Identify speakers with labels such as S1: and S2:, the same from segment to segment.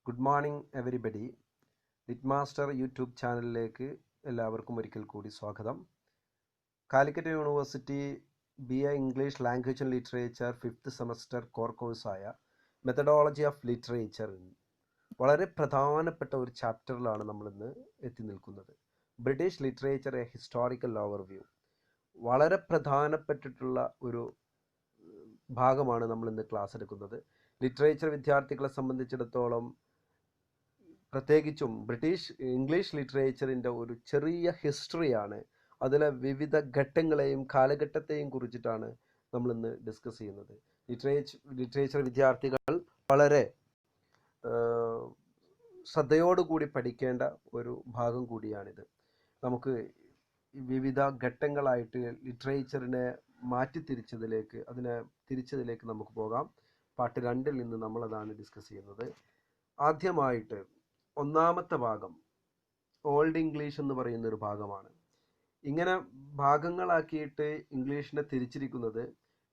S1: Good morning everybody. Lit master YouTube ചാനലിലേക്ക് എല്ലാവർക്കും ഒരിക്കൽ കൂടി സ്വാഗതം. Calicut university BA English language and literature 5th semester core കോഴ്സായ മെത്തഡോളജി ഓഫ് ലിറ്ററേച്ചർ വളരെ പ്രധാനപ്പെട്ട ഒരു ചാപ്റ്ററിലാണ് നമ്മളിന്ന് എത്തി നിൽക്കുന്നത്. British literature a historical overview. വളരെ പ്രധാനപ്പെട്ടിട്ടുള്ള ഒരു ഭാഗമാണ് നമ്മളിന്ന് ക്ലാസ് എടുക്കുന്നത്. ലിറ്ററേച്ചർ വിദ്യാർത്ഥികളെ സംബന്ധിച്ചിടത്തോളം പ്രത്യേകിച്ചും ഇംഗ്ലീഷ് ലിറ്ററേച്ചറിൻ്റെ ഒരു ചെറിയ ഹിസ്റ്ററിയാണ്. അതിലെ വിവിധ ഘട്ടങ്ങളെയും കാലഘട്ടത്തെയും കുറിച്ചിട്ടാണ് നമ്മളിന്ന് ഡിസ്കസ് ചെയ്യുന്നത്. ലിറ്ററേച്ചർ വിദ്യാർത്ഥികൾ വളരെ ശ്രദ്ധയോടുകൂടി പഠിക്കേണ്ട ഒരു ഭാഗം കൂടിയാണിത്. നമുക്ക് വിവിധ ഘട്ടങ്ങളായിട്ട് ലിറ്ററേച്ചറിനെ തിരിച്ചതിലേക്ക് നമുക്ക് പോകാം. പാർട്ട് 2 നിന്ന് നമ്മളതാണ് ഡിസ്കസ് ചെയ്യുന്നത്. ആദ്യമായിട്ട് ഒന്നാമത്തെ ഭാഗം ഓൾഡ് ഇംഗ്ലീഷ് എന്ന് പറയുന്ന ഒരു ഭാഗമാണ്. ഇങ്ങനെ ഭാഗങ്ങളാക്കിയിട്ട് ഇംഗ്ലീഷിനെ തിരിച്ചിരിക്കുന്നത്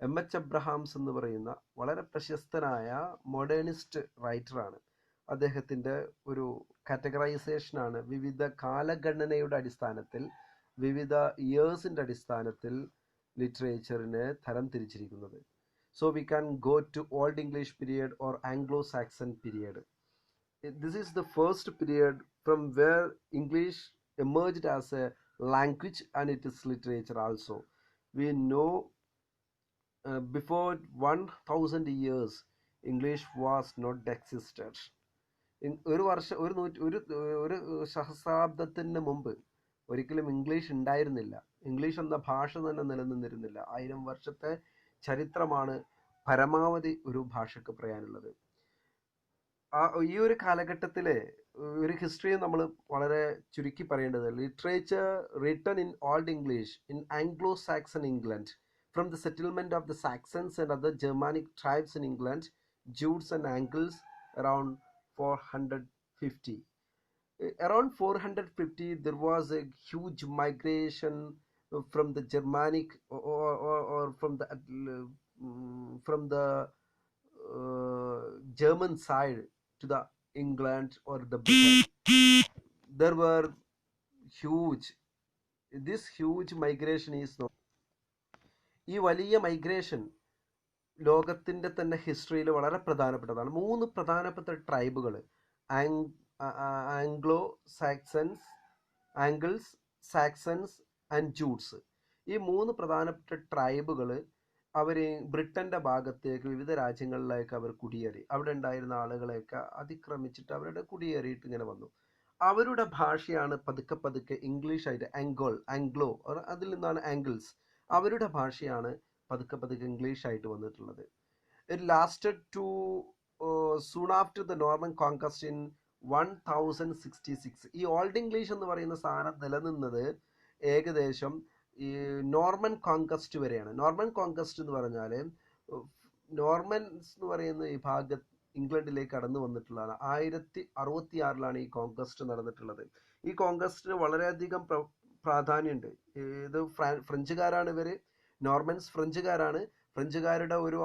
S1: MH എബ്രഹാംസ് എന്ന് പറയുന്ന വളരെ പ്രശസ്തനായ മോഡേണിസ്റ്റ് റൈറ്ററാണ്. അദ്ദേഹത്തിൻ്റെ ഒരു കാറ്റഗറൈസേഷനാണ് വിവിധ കാലഗണനയുടെ അടിസ്ഥാനത്തിൽ, വിവിധ ഇയേഴ്സിൻ്റെ അടിസ്ഥാനത്തിൽ ലിറ്ററേച്ചറിനെ തരം തിരിച്ചിരിക്കുന്നത്. So we can go to old English period or Anglo Saxon period. This is the first period from where English emerged as a language and it is literature also. We know before 1000 years English was not existed. ഒരു സഹസ്രാബ്ദത്തിന് മുമ്പ് ഒരിക്കലും English ഉണ്ടായിരുന്നില്ല. English എന്ന ഭാഷ തന്നെ നിലനിന്നിരുന്നില്ല. 1000 വർഷത്തെ ചരിത്രമാണ് പരമാവധി ഒരു ഭാഷയ്ക്ക് പറയാനുള്ളത്. ഈ ഒരു കാലഘട്ടത്തിലെ ഒരു ഹിസ്റ്ററി നമ്മൾ വളരെ ചുരുക്കി പറയേണ്ടത്, literature written in old English in Anglo Saxon England from the settlement of the Saxons and other Germanic tribes in England, Jude's and angles around 450. Around 450 there was a huge migration from the Germanic or from the German side to the England or the Britain. There were this huge migration is known. ഈ വലിയ migration ലോകത്തിൻ്റെ തന്നെ ഹിസ്റ്ററിയിൽ വളരെ പ്രധാനപ്പെട്ടതാണ്. 3 പ്രധാനപ്പെട്ട ട്രൈബുകൾ, Anglo Saxons, Angles, Saxons and Jutes. ഈ 3 പ്രധാനപ്പെട്ട ട്രൈബുകൾ അവർ ബ്രിട്ടൻ്റെ ഭാഗത്തേക്ക്, വിവിധ രാജ്യങ്ങളിലേക്ക് അവർ കുടിയേറി. അവിടെ ഉണ്ടായിരുന്ന ആളുകളെയൊക്കെ അതിക്രമിച്ചിട്ട് അവരുടെ കുടിയേറിയിട്ട് ഇങ്ങനെ വന്നു. അവരുടെ ഭാഷയാണ് പതുക്കെ ഇംഗ്ലീഷായിട്ട് ആംഗ്ലോ അതിൽ നിന്നാണ് ആംഗിൾസ്. അവരുടെ ഭാഷയാണ് പതുക്കെ ഇംഗ്ലീഷായിട്ട് വന്നിട്ടുള്ളത്. It lasted to soon after the Norman conquest in 1066. ഈ ഓൾഡ് ഇംഗ്ലീഷ് എന്ന് പറയുന്ന സാധനം നിലനിന്നത് ഏകദേശം ഈ നോർമൻ കോൺകസ്റ്റ് വരെയാണ്. നോർമൻ കോൺകസ്റ്റ് എന്ന് പറഞ്ഞാൽ നോർമൻസ് എന്ന് പറയുന്ന ഈ ഭാഗത്ത് ഇംഗ്ലണ്ടിലേക്ക് കടന്നു വന്നിട്ടുള്ളതാണ്. 1066 ഈ കോൺകസ്റ്റ് നടന്നിട്ടുള്ളത്. ഈ കോൺകസ്റ്റിന് വളരെയധികം പ്രാധാന്യമുണ്ട്. ഇത് ഫ്രഞ്ചുകാരാണ് ഇവർ. നോർമൻസ് ഫ്രഞ്ചുകാരാണ്. ഫ്രഞ്ചുകാരുടെ ഒരു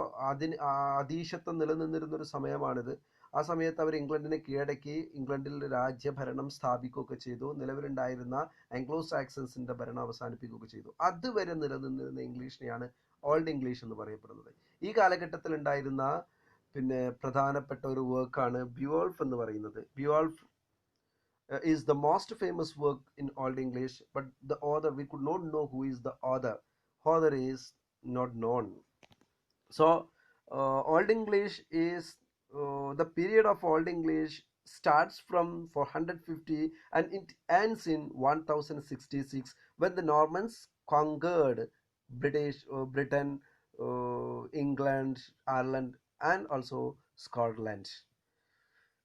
S1: അധീശത്വം നിലനിന്നിരുന്നൊരു സമയമാണിത്. ആ സമയത്ത് അവർ ഇംഗ്ലണ്ടിനെ കീഴടക്കി ഇംഗ്ലണ്ടിൽ രാജ്യഭരണം സ്ഥാപിക്കുകയൊക്കെ ചെയ്തു. നിലവിലുണ്ടായിരുന്ന ആംഗ്ലോ സാക്സൺസിന്റെ ഭരണം അവസാനിപ്പിക്കുകയൊക്കെ ചെയ്തു. അതുവരെ നിലനിന്നിരുന്ന ഇംഗ്ലീഷിനെയാണ് ഓൾഡ് ഇംഗ്ലീഷ് എന്ന് പറയപ്പെടുന്നത്. ഈ കാലഘട്ടത്തിൽ ഉണ്ടായിരുന്ന പ്രധാനപ്പെട്ട ഒരു വർക്കാണ് ബിയോൾഫ് എന്ന് പറയുന്നത്. ബിയോൾഫ് is the most famous work in Old English, but the author, we could not know who is the author. Author is not known. So Old English is the period of Old English starts from 450 and it ends in 1066 when the Normans conquered Britain, England, Ireland and also Scotland.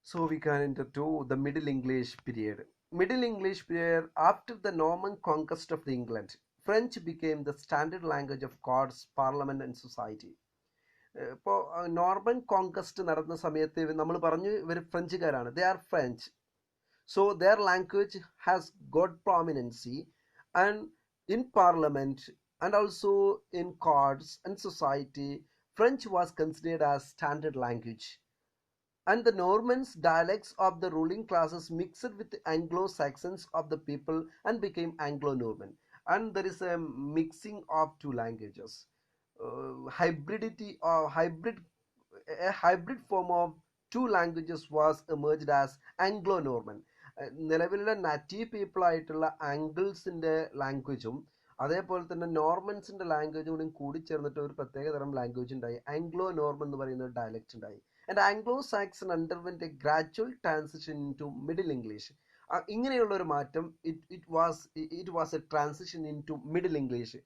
S1: So we can enter to the Middle English period. Middle English period, after the Norman conquest of England, French became the standard language of courts, parliament and society. ഇപ്പോൾ Norman conquest നടന്ന സമയത്ത് നമ്മൾ പറഞ്ഞു ഇവർ ഫ്രഞ്ചുകാരാണ്. They are French. So their language has got prominency and in parliament and also in courts and society French was considered as standard language. and the Normans dialects of the ruling classes mixed with Anglo-Saxons of the people and became Anglo-Norman. And there is a mixing of two languages. Hybridity or hybrid A hybrid form of two languages was emerged as Anglo-Norman. നിലവിലുള്ള native people ആയിട്ടുള്ള ആംഗിൾസിന്റെ ലാംഗ്വേജും അതേപോലെ തന്നെ നോർമൻസിന്റെ ലാംഗ്വേജും കൂടി കൂടിച്ചേർന്നിട്ട് ഒരു പ്രത്യേക തരം language ഉണ്ടായി. Anglo Norman എന്ന് പറയുന്ന ഒരു ഡയലക്റ്റ് ഉണ്ടായി. And Anglo Saxon underwent a gradual transition into middle English. ഇങ്ങനെയുള്ള ഒരു മാറ്റം it was a transition into middle English,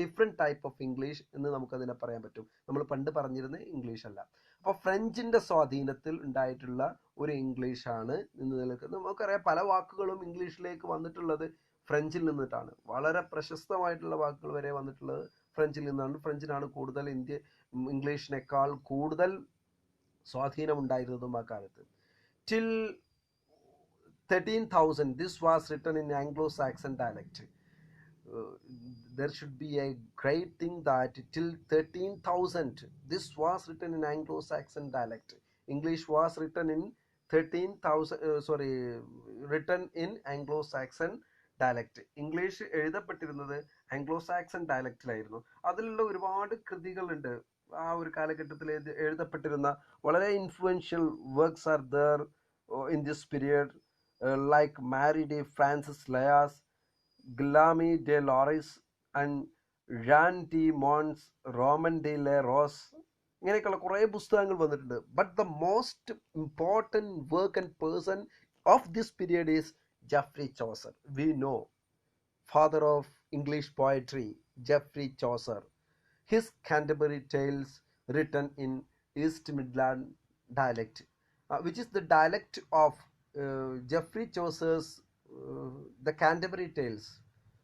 S1: different type of English എന്ന് നമുക്കതിനെ പറയാൻ പറ്റും. നമ്മൾ പണ്ട് പറഞ്ഞിരുന്ന ഇംഗ്ലീഷ് അല്ല. അപ്പോൾ ഫ്രഞ്ചിന്റെ സ്വാധീനത്തിൽ ഉണ്ടായിട്ടുള്ള ഒരു ഇംഗ്ലീഷാണ് ഇന്ന് നിൽക്കുന്നത്. നമുക്കറിയാം പല വാക്കുകളും ഇംഗ്ലീഷിലേക്ക് വന്നിട്ടുള്ളത് ഫ്രഞ്ചിൽ നിന്നിട്ടാണ്. വളരെ പ്രശസ്തമായിട്ടുള്ള വാക്കുകൾ വരെ വന്നിട്ടുള്ളത് ഫ്രഞ്ചിൽ നിന്നാണ്. ഫ്രഞ്ചിനാണ് കൂടുതൽ ഇംഗ്ലീഷിനേക്കാൾ കൂടുതൽ സ്വാധീനം ഉണ്ടായിരുന്നതും ആ കാലത്ത്. Till 13,000 this was written in Anglo-Saxon dialect. There should be a great thing that till 13,000 this was written in Anglo-Saxon dialect. English was written in 13,000 written in Anglo-Saxon dialect. English എഴുതപ്പെട്ടിരുന്നത് ആംഗ്ലോ സാക്സൺ ഡയലക്റ്റിലായിരുന്നു. അതിലുള്ള ഒരുപാട് കൃതികളുണ്ട് ആ ഒരു കാലഘട്ടത്തിൽ എഴുതപ്പെട്ടിരുന്ന. വളരെ influential works are there in this period, like Marie de Francis Layas, Guillaume de Loris and Jean de Mons, Roman de la Rose, ഇങ്ങനെയൊക്കെയുള്ള കുറേ പുസ്തകങ്ങൾ വന്നിട്ടുണ്ട്. But the most important work and person of this period is Geoffrey Chaucer. We know, father of English poetry, Geoffrey Chaucer. His Canterbury Tales written in East Midland dialect, which is the dialect of Geoffrey Chaucer's The Canterbury Tales.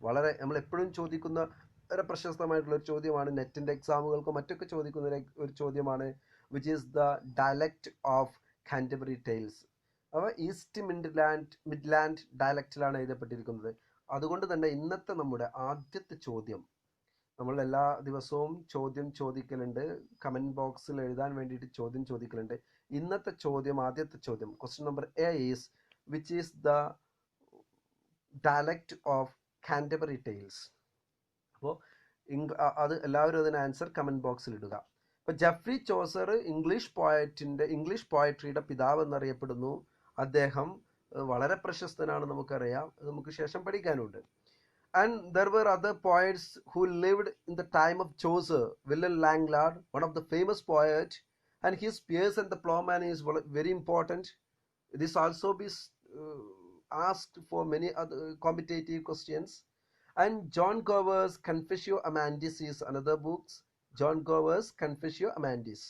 S1: വളരെ നമ്മൾ എപ്പോഴും ചോദിക്കുന്ന ഒരു പ്രശസ്തമായിട്ടുള്ള ഒരു ചോദ്യമാണ്, നെറ്റിൻ്റെ എക്സാമുകൾക്കും മറ്റൊക്കെ ചോദിക്കുന്ന ഒരു ചോദ്യമാണ്, which is the dialect of Canterbury tales. അവ ഈസ്റ്റ് മിഡ്ലാൻഡ് ഡയലക്റ്റിലാണ് എഴുതപ്പെട്ടിരിക്കുന്നത്. അതുകൊണ്ട് തന്നെ ഇന്നത്തെ നമ്മുടെ ആദ്യത്തെ ചോദ്യം, നമ്മൾ എല്ലാ ദിവസവും ചോദ്യം ചോദിക്കലുണ്ട്, കമൻറ്റ് ബോക്സിൽ എഴുതാൻ വേണ്ടിയിട്ട് ചോദ്യം ചോദിക്കലുണ്ട്. ഇന്നത്തെ ചോദ്യം, ആദ്യത്തെ ചോദ്യം, question number A is which is the dialect of Canterbury tales. അപ്പോൾ അത് എല്ലാവരും അതിന് ആൻസർ കമൻറ്റ് ബോക്സിൽ ഇടുക. അപ്പോൾ ജെഫ്രി ചോസർ ഇംഗ്ലീഷ് പോയട്രിയുടെ പിതാവ് എന്നറിയപ്പെടുന്നു. അദ്ദേഹം വളരെ പ്രശസ്തനാണ്, നമുക്കറിയാം, നമുക്ക് ശേഷം പഠിക്കാനുണ്ട്. And there were other poets who lived in the time of Chaucer. William Langland, one of the famous poet, and his Piers and the Plowman is very important. This also be asked for many other competitive questions. And John Gower's Confessio Amandis is another book. John Gower's Confessio Amandis.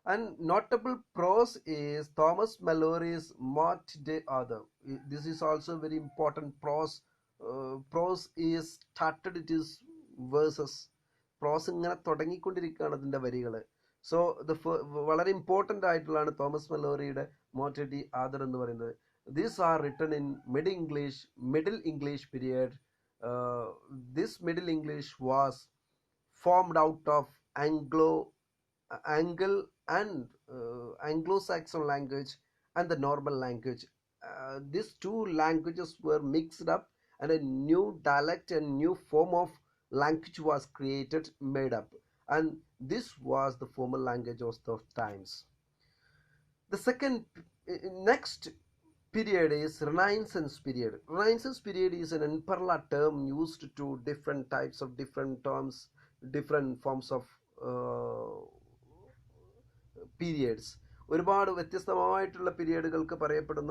S1: And notable prose is Thomas Malory's Mort de Arthur. This is also very important prose. Prose is started, it is verses. Prose ഇങ്ങനെ തുടങ്ങിക്കൊണ്ടിരിക്കുകയാണ് അതിൻ്റെ വരികൾ. So വളരെ important ആയിട്ടുള്ളതാണ് Thomas മെലോറിയുടെ mort D other എന്ന് പറയുന്നത്. These are written in middle English period. This middle English was formed out of Anglo-Saxon language and the Norman language. These two languages were mixed up and a new dialect and new form of language was created, made up, and this was the formal language of those times. The next period is Renaissance period. Renaissance period is an umbrella term used to different types of different terms, different forms of periods. ഒരുപാട് വ്യത്യസ്തമായിട്ടുള്ള പീരിയഡുകൾക്ക് പറയപ്പെടുന്ന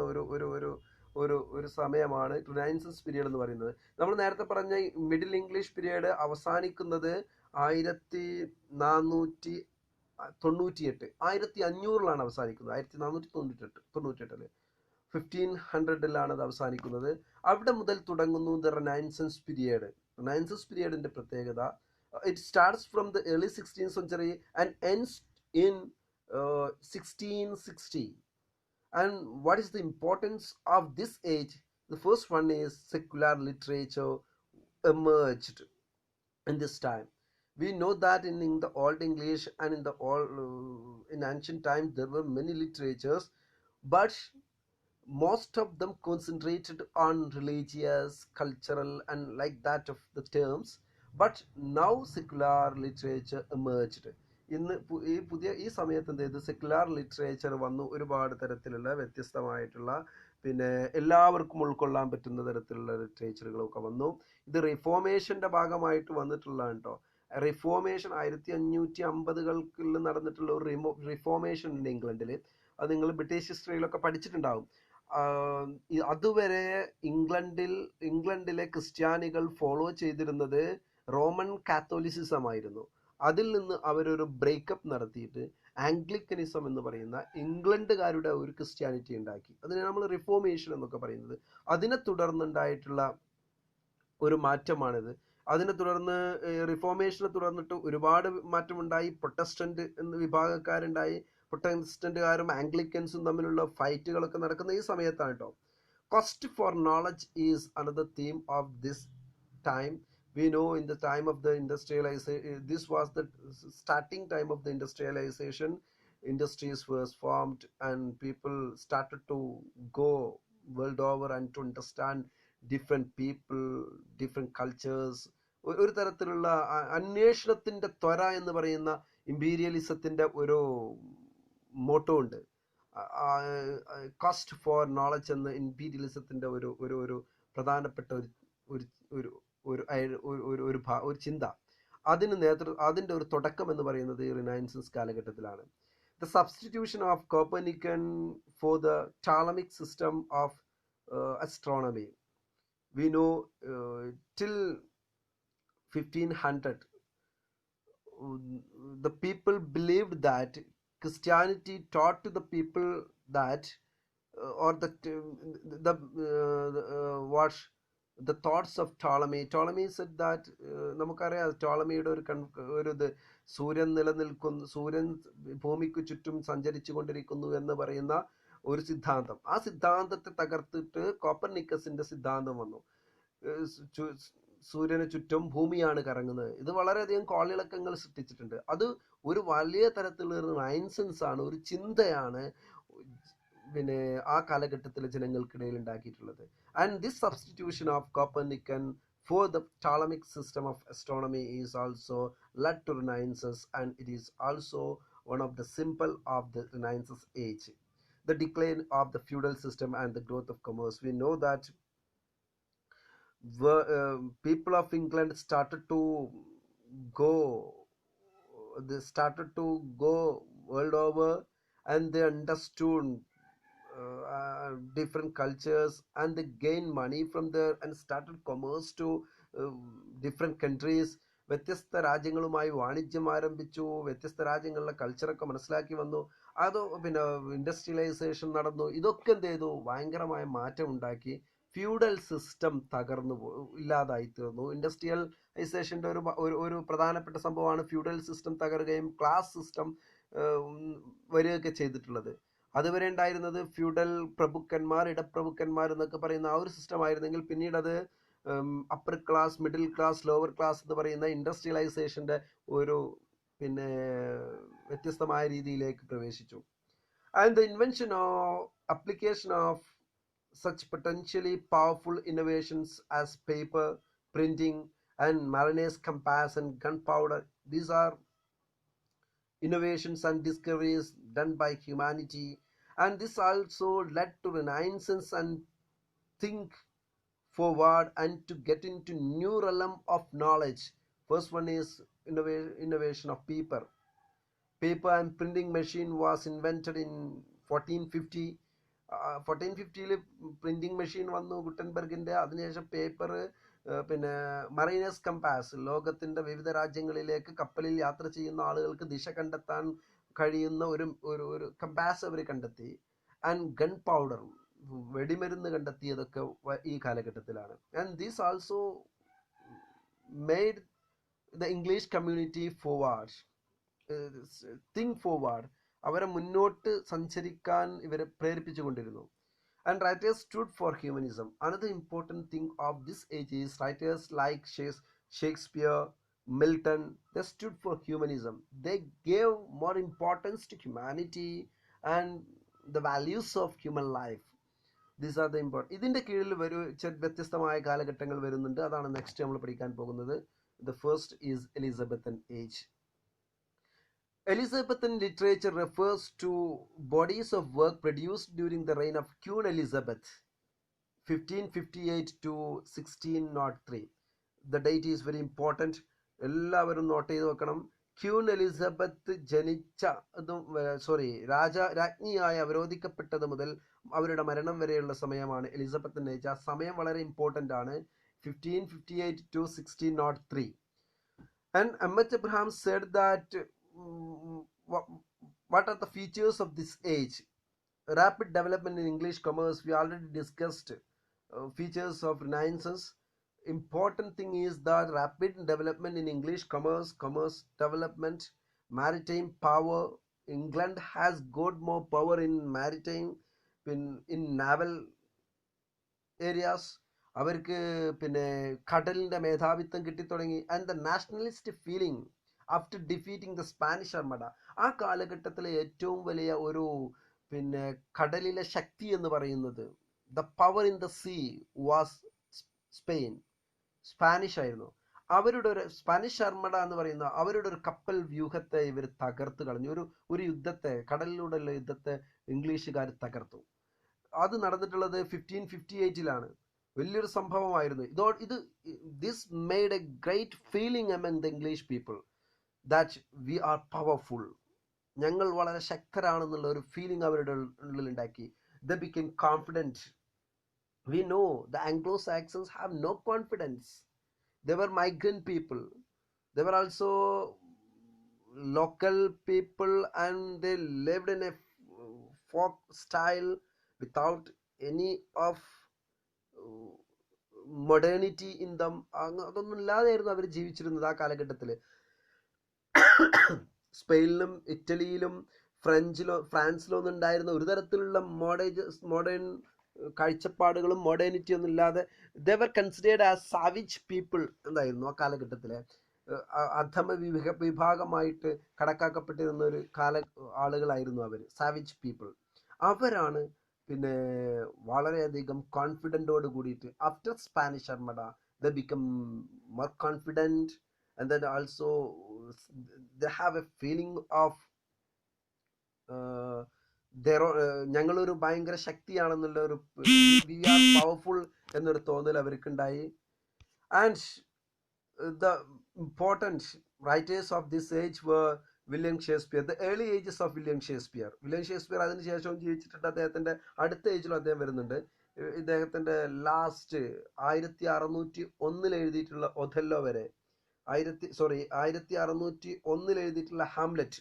S1: ഒരു സമയമാണ് renaissance period എന്ന് പറയുന്നത്. നമ്മൾ നേരത്തെ പറഞ്ഞ മിഡിൽ ഇംഗ്ലീഷ് പീരിയഡ് അവസാനിക്കുന്നത് 1498 1500 അവസാനിക്കുന്നത്. 1498 1500 അത് അവസാനിക്കുന്നത്. അവിടെ മുതൽ തുടങ്ങുന്നു ദ റിനൈസൻസ് പീരിയഡ്. റിനൈസൻസ് പീരിയഡിന്റെ പ്രത്യേകത, it starts from the early 16th century and ends in 1660. And what is the importance of this age? The first one is secular literature emerged in this time. We know that in the old English and in the old in ancient times there were many literatures, but most of them concentrated on religious, cultural, and like that of the terms. But now secular literature emerged. ഇന്ന് ഈ സമയത്ത് എന്ത് ചെയ്തു, secular literature വന്നു. ഒരുപാട് തരത്തിലുള്ള വ്യത്യസ്തമായിട്ടുള്ള പിന്നെ എല്ലാവർക്കും ഉൾക്കൊള്ളാൻ പറ്റുന്ന തരത്തിലുള്ള ലിറ്ററേച്ചറുകളൊക്കെ വന്നു. ഇത് റിഫോർമേഷന്റെ ഭാഗമായിട്ട് വന്നിട്ടുള്ളതാണ് കേട്ടോ. റിഫോർമേഷൻ 1550-കളിൽ നടന്നിട്ടുള്ള ഒരു റിഫോർമേഷൻ ഉണ്ട് ഇംഗ്ലണ്ടിൽ. അത് നിങ്ങൾ ബ്രിട്ടീഷ് ഹിസ്റ്ററിയിലൊക്കെ പഠിച്ചിട്ടുണ്ടാവും. അതുവരെ ഇംഗ്ലണ്ടിലെ ക്രിസ്ത്യാനികൾ ഫോളോ ചെയ്തിരുന്നത് റോമൻ കാത്തോലിസിസം ആയിരുന്നു. അതിൽ നിന്ന് അവരൊരു ബ്രേക്കപ്പ് നടത്തിയിട്ട് ആംഗ്ലിക്കനിസം എന്ന് പറയുന്ന ഇംഗ്ലണ്ടുകാരുടെ ഒരു ക്രിസ്ത്യാനിറ്റി ഉണ്ടാക്കി. അതിനെ നമ്മൾ റിഫോർമേഷൻ എന്നൊക്കെ പറയുന്നത്. അതിനെ തുടർന്നുണ്ടായിട്ടുള്ള ഒരു മാറ്റമാണിത്. അതിനെ തുടർന്ന് റിഫോർമേഷനെ തുടർന്നിട്ട് ഒരുപാട് മാറ്റമുണ്ടായി. പ്രൊട്ടസ്റ്റന്റ് എന്ന വിഭാഗക്കാരുണ്ടായി. പ്രൊട്ടസ്റ്റന്റുകാരും ആംഗ്ലിക്കൻസും തമ്മിലുള്ള ഫൈറ്റുകളൊക്കെ നടക്കുന്ന ഈ സമയത്താണ് കേട്ടോ. Quest for knowledge is another theme of this time. We know in the time of the industrialization, this was the starting time of the industrialization. Industries were formed and people started to go world over and to understand different people, different cultures. ഒരു തരത്തിലുള്ള അന്വേഷണത്തിന്റെ ത്വര എന്ന് പറയുന്ന ഇമ്പീരിയലിസത്തിന്റെ ഒരു motto ഉണ്ട്. Cost for knowledge എന്ന ഇമ്പീരിയലിസത്തിന്റെ ഒരു പ്രധാനപ്പെട്ട ഒരു ഒരു ചിന്ത. അതിന്റെ ഒരു തുടക്കം എന്ന് പറയുന്നത് ഈ റിനൈസൻസ് കാലഘട്ടത്തിലാണ്. The substitution of Copernican for the Ptolemaic system of astronomy. We know till 1500 the people believed that Christianity taught to the people that or the thoughts of Ptolemy. Ptolemy said that നമുക്കറിയാം ടോളമിയുടെ ഒരു ഇത് സൂര്യൻ ഭൂമിക്ക് ചുറ്റും സഞ്ചരിച്ചു കൊണ്ടിരിക്കുന്നു എന്ന് പറയുന്ന ഒരു സിദ്ധാന്തം. ആ സിദ്ധാന്തത്തെ തകർത്തിട്ട് കോപ്പർനിക്കസിന്റെ സിദ്ധാന്തം വന്നു. സൂര്യന് ചുറ്റും ഭൂമിയാണ് കറങ്ങുന്നത്. ഇത് വളരെയധികം കോളിളക്കങ്ങൾ സൃഷ്ടിച്ചിട്ടുണ്ട്. അത് ഒരു വലിയ തരത്തിലുള്ള റിനൈസൻസ് ആണ്, ഒരു ചിന്തയാണ് പിന്നെ ആ കാലഘട്ടത്തിലെ ജനങ്ങൾക്കിടയിൽ ഉണ്ടാക്കിയിട്ടുള്ളത്. And this substitution of Copernican for the Ptolemaic system of astronomy is also led to Renaissance, and it is also one of the symbol of the Renaissance age. The decline of the feudal system and the growth of commerce. We know that people of England started to go world over, and they understood different cultures, and they gained money from there and started commerce to different countries. വ്യത്യസ്ത രാജ്യങ്ങളുമായി വാണിജ്യം ആരംഭിച്ചു. വ്യത്യസ്ത രാജ്യങ്ങളിലെ കൾച്ചറൊക്കെ മനസ്സിലാക്കി വന്നു. അത് പിന്നെ ഇൻഡസ്ട്രിയലൈസേഷൻ നടന്നു. ഇതൊക്കെ എന്ത് ചെയ്തു, ഭയങ്കരമായ മാറ്റം ഉണ്ടാക്കി. ഫ്യൂഡൽ സിസ്റ്റം ഇല്ലാതായി തീർന്നു. ഇൻഡസ്ട്രിയലൈസേഷന്റെ ഒരു പ്രധാനപ്പെട്ട സംഭവമാണ് ഫ്യൂഡൽ സിസ്റ്റം തകരുകയും ക്ലാസ് സിസ്റ്റം വരികയൊക്കെ ചെയ്തിട്ടുള്ളത്. അതുവരെ ഉണ്ടായിരുന്നത് ഫ്യൂഡൽ പ്രഭുക്കന്മാർ, ഇടപ്രഭുക്കന്മാർ എന്നൊക്കെ പറയുന്ന ആ ഒരു സിസ്റ്റം ആയിരുന്നെങ്കിൽ പിന്നീട് അത് upper class, middle class, lower class എന്ന് പറയുന്ന ഇൻഡസ്ട്രിയലൈസേഷന്റെ ഒരു പിന്നെ വ്യത്യസ്തമായ രീതിയിലേക്ക് പ്രവേശിച്ചു. And the invention or application of such potentially powerful innovations as paper, printing, and Mariner's compass and gunpowder, these are innovations and discoveries done by humanity, and this also led to Renaissance and think forward and to get into new realm of knowledge. First one is innovation of paper and printing machine was invented in 1450. 1450 printing machine വന്നു ഗുട്ടൻബർഗിന്റെ. അതിനുശേഷം paper, പിന്നെ mariner's compass, ലോകത്തിന്റെ വിവിധ രാജ്യങ്ങളിലേക്ക് കപ്പലിൽ യാത്ര ചെയ്യുന്ന ആളുകൾക്ക് ദിശ കണ്ടെത്താൻ കഴിയുന്ന ഒരു കമ്പാസ് അവർ കണ്ടെത്തി. ആൻഡ് ഗൺ പൗഡർ, വെടിമരുന്ന് കണ്ടെത്തിയതൊക്കെ ഈ കാലഘട്ടത്തിലാണ്. And this also made the English community forward, think forward, അവരെ മുന്നോട്ട് സഞ്ചരിക്കാൻ ഇവരെ പ്രേരിപ്പിച്ചുകൊണ്ടിരുന്നു. And writers stood for humanism. Another important thing of this age is writers like Shakespeare, Milton, they stood for humanism. They gave more importance to humanity and the values of human life. These are the important. ഇതിന്റെ കീഴിൽ വ്യത്യസ്തമായ കാലഘട്ടങ്ങൾ വരുന്നുണ്ട്. അതാണ് next നമ്മൾ പഠിക്കാൻ പോകുന്നത്. The first is Elizabethan age. Elizabethan literature refers to bodies of work produced during the reign of Queen Elizabeth, 1558 to 1603. The date is very important. എല്ലാവരും not ചെയ്ത് വെക്കണം. ക്യൂൻ എലിസബത്ത് രാജ്ഞിയായി അവരോധിക്കപ്പെട്ടത് മുതൽ അവരുടെ മരണം വരെയുള്ള സമയമാണ് എലിസബത്തിൻ്റെ ഏജ്. ആ സമയം വളരെ ഇമ്പോർട്ടൻ്റ് ആണ്. 1558 to 1603. And M.H. Abraham said that what are the features of this age? Rapid development in English commerce. We already discussed features of Renaissance. Important thing is that rapid development in English commerce development, maritime power. England has got more power in maritime, in naval areas. അവർക്ക് പിന്നെ കടലിൻ്റെ മേധാവിത്വം കിട്ടിത്തുടങ്ങി. And the nationalist feeling after defeating the Spanish armada. ആ കാലഘട്ടത്തിലെ ഏറ്റവും വലിയ ഒരു പിന്നെ കടലിലെ ശക്തി എന്ന് പറയുന്നത്, the power in the sea was Spanish ആയിരുന്നു. അവരുടെ ഒരു സ്പാനിഷ് അർമഡ എന്ന് പറയുന്ന അവരുടെ ഒരു കപ്പൽ വ്യൂഹത്തെ ഇവർ തകർത്ത് കളഞ്ഞു. ഒരു യുദ്ധത്തെ, കടലിലൂടെയുള്ള യുദ്ധത്തെ ഇംഗ്ലീഷുകാർ തകർത്തു. അത് നടന്നിട്ടുള്ളത് 1558 വലിയൊരു സംഭവമായിരുന്നു. This made A great feeling among the English people that we are powerful. ഞങ്ങൾ വളരെ ശക്തരാണെന്നുള്ള ഒരു ഫീലിംഗ് അവരുടെ ഉള്ളിൽ ഉണ്ടാക്കി. The become confident. We know the Anglo-Saxons have no confidence. They were migrant people. They were also local people, and they lived in a folk style without any of modernity in them. അതൊന്നും ഇല്ലാതെയായിരുന്നു അവർ ജീവിച്ചിരുന്നത് ആ കാലഘട്ടത്തിൽ. സ്പെയിനിലും ഇറ്റലിയിലും ഫ്രാൻസിലോ ഒന്നും ഉണ്ടായിരുന്ന ഒരു തരത്തിലുള്ള modern കാഴ്ചപ്പാടുകളും modernity ഒന്നും ഇല്ലാതെ ദേ വർ കൺസിഡേർഡ് ആസ് സാവിജ് പീപ്പിൾ എന്തായിരുന്നു ആ കാലഘട്ടത്തിലെ അധമ വിഭാഗമായിട്ട് കണക്കാക്കപ്പെട്ടിരുന്ന ഒരു ആളുകളായിരുന്നു അവർ, സാവിജ് പീപ്പിൾ. അവരാണ് പിന്നെ വളരെയധികം കോൺഫിഡൻറ്റോട് കൂടിയിട്ട് after Spanish armada they become more confident. And then also they have a feeling of ഞങ്ങളൊരു ഭയങ്കര ശക്തിയാണെന്നുള്ള ഒരു വി ആർ പവർഫുൾ എന്നൊരു തോന്നൽ അവർക്കുണ്ടായി. And the important writers of this age were William Shakespeare. The early ages of William Shakespeare അതിനുശേഷവും ജീവിച്ചിട്ടുണ്ട്. അദ്ദേഹത്തിൻ്റെ അടുത്ത ഏജിലും അദ്ദേഹം വരുന്നുണ്ട്. ഇദ്ദേഹത്തിൻ്റെ ലാസ്റ്റ് 1601 എഴുതിയിട്ടുള്ള ഒഥല്ലോ വരെ, 1601 എഴുതിയിട്ടുള്ള ഹാംലെറ്റ്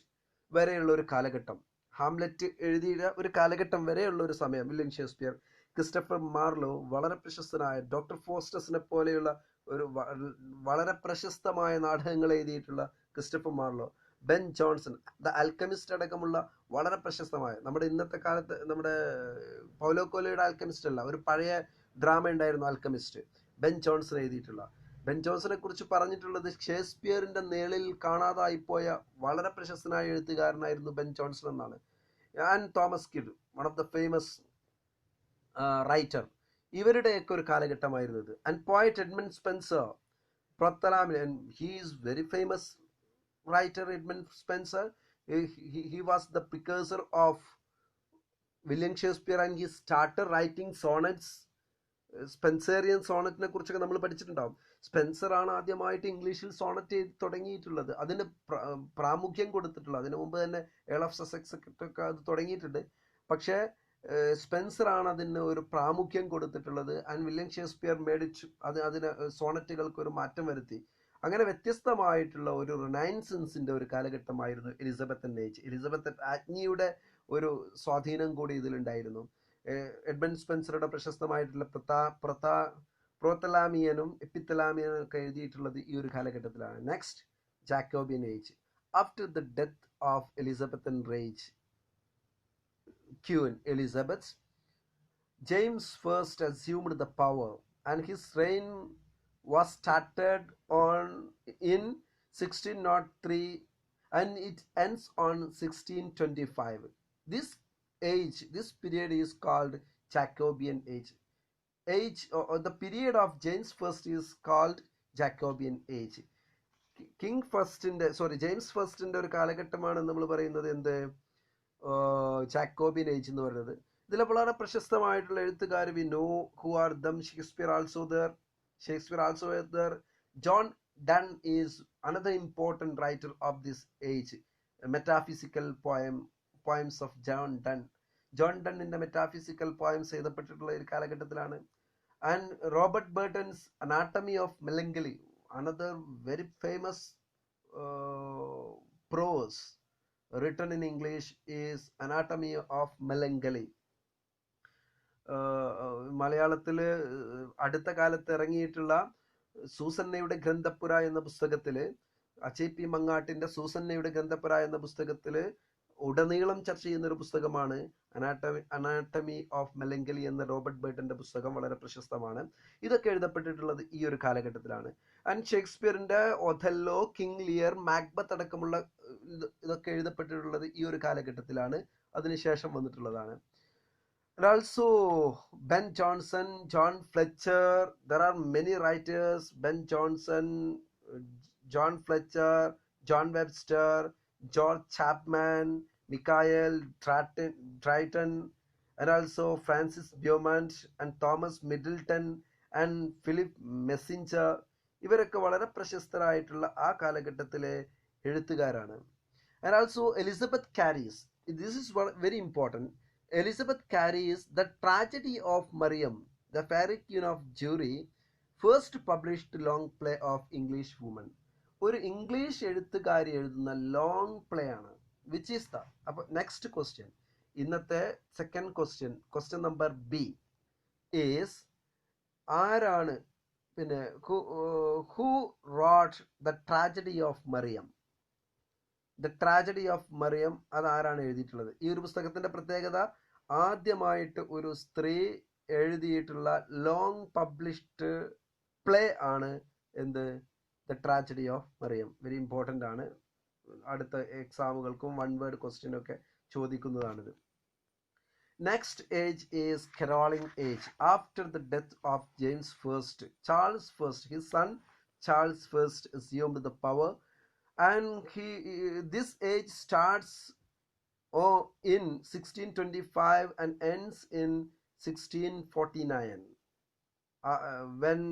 S1: വരെയുള്ള ഒരു കാലഘട്ടം, ഹാംലെറ്റ് എഴുതിയ ഒരു കാലഘട്ടം വരെയുള്ള ഒരു സമയം വില്യം ഷേക്സ്പിയർ. ക്രിസ്റ്റഫർ മാർലോ, വളരെ പ്രശസ്തനായ ഡോക്ടർ ഫോസ്റ്റസിനെ പോലെയുള്ള ഒരു വളരെ പ്രശസ്തമായ നാടകങ്ങൾ എഴുതിയിട്ടുള്ള Christopher Marlow, Ben Johnson, the alchemist അടക്കമുള്ള വളരെ പ്രശസ്തമായ, നമ്മുടെ ഇന്നത്തെ കാലത്ത് നമ്മുടെ പൗലോ കോലോയുടെ ആൽക്കമിസ്റ്റ് അല്ല, ഒരു പഴയ ഡ്രാമ ഉണ്ടായിരുന്നു ആൽക്കമിസ്റ്റ്, ബെൻ ജോൺസൺ എഴുതിയിട്ടുള്ള. ബെൻ ജോൺസനെ കുറിച്ച് പറഞ്ഞിട്ടുള്ളത് ഷേക്സ്പിയറിന്റെ നേളിൽ കാണാതായിപ്പോയ വളരെ പ്രശസ്തനായ എഴുത്തുകാരനായിരുന്നു ബെൻ ജോൺസൺ എന്നാണ്. And Thomas Kyd, one of the famous writer. ഇവരുടെയൊക്കെ ഒരു കാലഘട്ടമായിരുന്നു ഇത്. And poet Edmund Spenser, Prothalamion, he is very famous writer. Edmund Spenser, he was the precursor of William Shakespeare and he started writing sonnets. Spenserian സോണറ്റിനെ കുറിച്ചൊക്കെ നമ്മൾ പഠിച്ചിട്ടുണ്ടാവും. Spencer ആണ് ആദ്യമായിട്ട് ഇംഗ്ലീഷിൽ സോണറ്റ് ചെയ്ത് തുടങ്ങിയിട്ടുള്ളത്, അതിന് പ്രാമുഖ്യം കൊടുത്തിട്ടുള്ളത്. അതിനു മുമ്പ് തന്നെ ഏൾ ഓഫ് സസെക്സ് ഒക്കെ അത് തുടങ്ങിയിട്ടുണ്ട്. പക്ഷേ സ്പെൻസർ ആണ് അതിന് ഒരു പ്രാമുഖ്യം കൊടുത്തിട്ടുള്ളത്. ആൻഡ് വില്യം ഷേക്സ്പിയർ മേടിച്ചു അതിന് സോണറ്റുകൾക്ക് ഒരു മാറ്റം വരുത്തി. അങ്ങനെ വ്യത്യസ്തമായിട്ടുള്ള ഒരു റിനൈസൻസിന്റെ ഒരു കാലഘട്ടമായിരുന്നു എലിസബത്തൻ ഏജ്. എലിസബത്ത് രാജ്ഞിയുടെ ഒരു സ്വാധീനം കൂടി ഇതിലുണ്ടായിരുന്നു. എഡ്മണ്ട് സ്പെൻസറുടെ പ്രശസ്തമായിട്ടുള്ള പ്രോത്തലാമിയനും എപ്പിത്തലാമിയനും ഒക്കെ എഴുതിയിട്ടുള്ളത് ഈ ഒരു കാലഘട്ടത്തിലാണ്. Next, Jacobian age. After the death of Elizabethan rage Queen Elizabeth, James I assumed the power and his reign was started in 1603, and it ends on 1625. This period is called Jacobean age. Or the period of James I is called Jacobean age. James ഫസ്റ്റിന്റെ ഒരു കാലഘട്ടമാണ് നമ്മൾ പറയുന്നത് എന്ത്, Jacobian age എന്ന് പറയുന്നത്. ഇതിലെ വളരെ പ്രശസ്തമായിട്ടുള്ള എഴുത്തുകാർ we know who are them. Shakespeare also there. John Donne is another important writer of this age. Metaphysical poems of John ഡണ്ണിന്റെ മെറ്റാഫിസിക്കൽ പോയംസ് എഴുതപ്പെട്ടിട്ടുള്ള ഒരു കാലഘട്ടത്തിലാണ്. And Robert Burton's anatomy of melancholy, another very famous prose written in English is Anatomy of Melancholy. മലയാളത്തിൽ അടുത്ത കാലത്ത് ഇറങ്ങിയിട്ടുള്ള സൂസന്നയുടെ ഗ്രന്ഥപുര എന്ന പുസ്തകത്തിൽ, അച്ചൈ P മങ്ങാട്ടിന്റെ സൂസന്നയുടെ ഗ്രന്ഥപുര എന്ന പുസ്തകത്തിൽ ഉടനീളം ചർച്ച ചെയ്യുന്ന ഒരു പുസ്തകമാണ് അനാട്ടമി ഓഫ് മെലങ്കലി എന്ന റോബർട്ട് ബർട്ടന്റെ പുസ്തകം. വളരെ പ്രശസ്തമാണ്. ഇതൊക്കെ എഴുതപ്പെട്ടിട്ടുള്ളത് ഈ ഒരു കാലഘട്ടത്തിലാണ്. ആൻഡ് ഷേക്സ്പിയറിന്റെ ഒഥല്ലോ, കിങ് ലിയർ, മാക്ബത്ത് അടക്കമുള്ള ഇതൊക്കെ എഴുതപ്പെട്ടിട്ടുള്ളത് ഈ ഒരു കാലഘട്ടത്തിലാണ്, അതിനുശേഷം വന്നിട്ടുള്ളതാണ്. And also Ben Jonson, John Fletcher, there are many writers, Ben Jonson, John Fletcher, John Webster, George Chapman, Michael Drayton, and also Francis Beaumont and Thomas Middleton and Philip Messenger. ഇവരൊക്കെ വളരെ പ്രശസ്തരായിട്ടുള്ള ആ കാലഘട്ടത്തിലെ എഴുത്തുകാരാണ്. And also Elizabeth Carys, this is very important. Elizabeth Carys, The Tragedy of Mariam, the Fairy Queen of Jewry, first published long play of English woman. ഒരു English എഴുത്തുകാരി എഴുതുന്ന long play ആണ്. Which is the, അപ്പൊ next question, ഇന്നത്തെ second question number B is, ആരാണ് പിന്നെ who wrote the tragedy of Mariam? The tragedy of Mariam അത് ആരാണ് എഴുതിയിട്ടുള്ളത്? ഈ ഒരു പുസ്തകത്തിന്റെ പ്രത്യേകത, ആദ്യമായിട്ട് ഒരു സ്ത്രീ എഴുതിയിട്ടുള്ള ലോങ് പബ്ലിഷ്ഡ് പ്ലേ ആണ് എന്ത്, the tragedy of Mariam. Very important ആണ്. അടുത്ത എക്സാമുകൾക്കും വൺ വേർഡ് ക്വസ്റ്റ്യൻ ഒക്കെ ചോദിക്കുന്നതാണിത്. Next age is Caroline age. After the death of James first, Charles first, his son Charles first assumed the power, and this age starts in 1625 and ends in 1649, when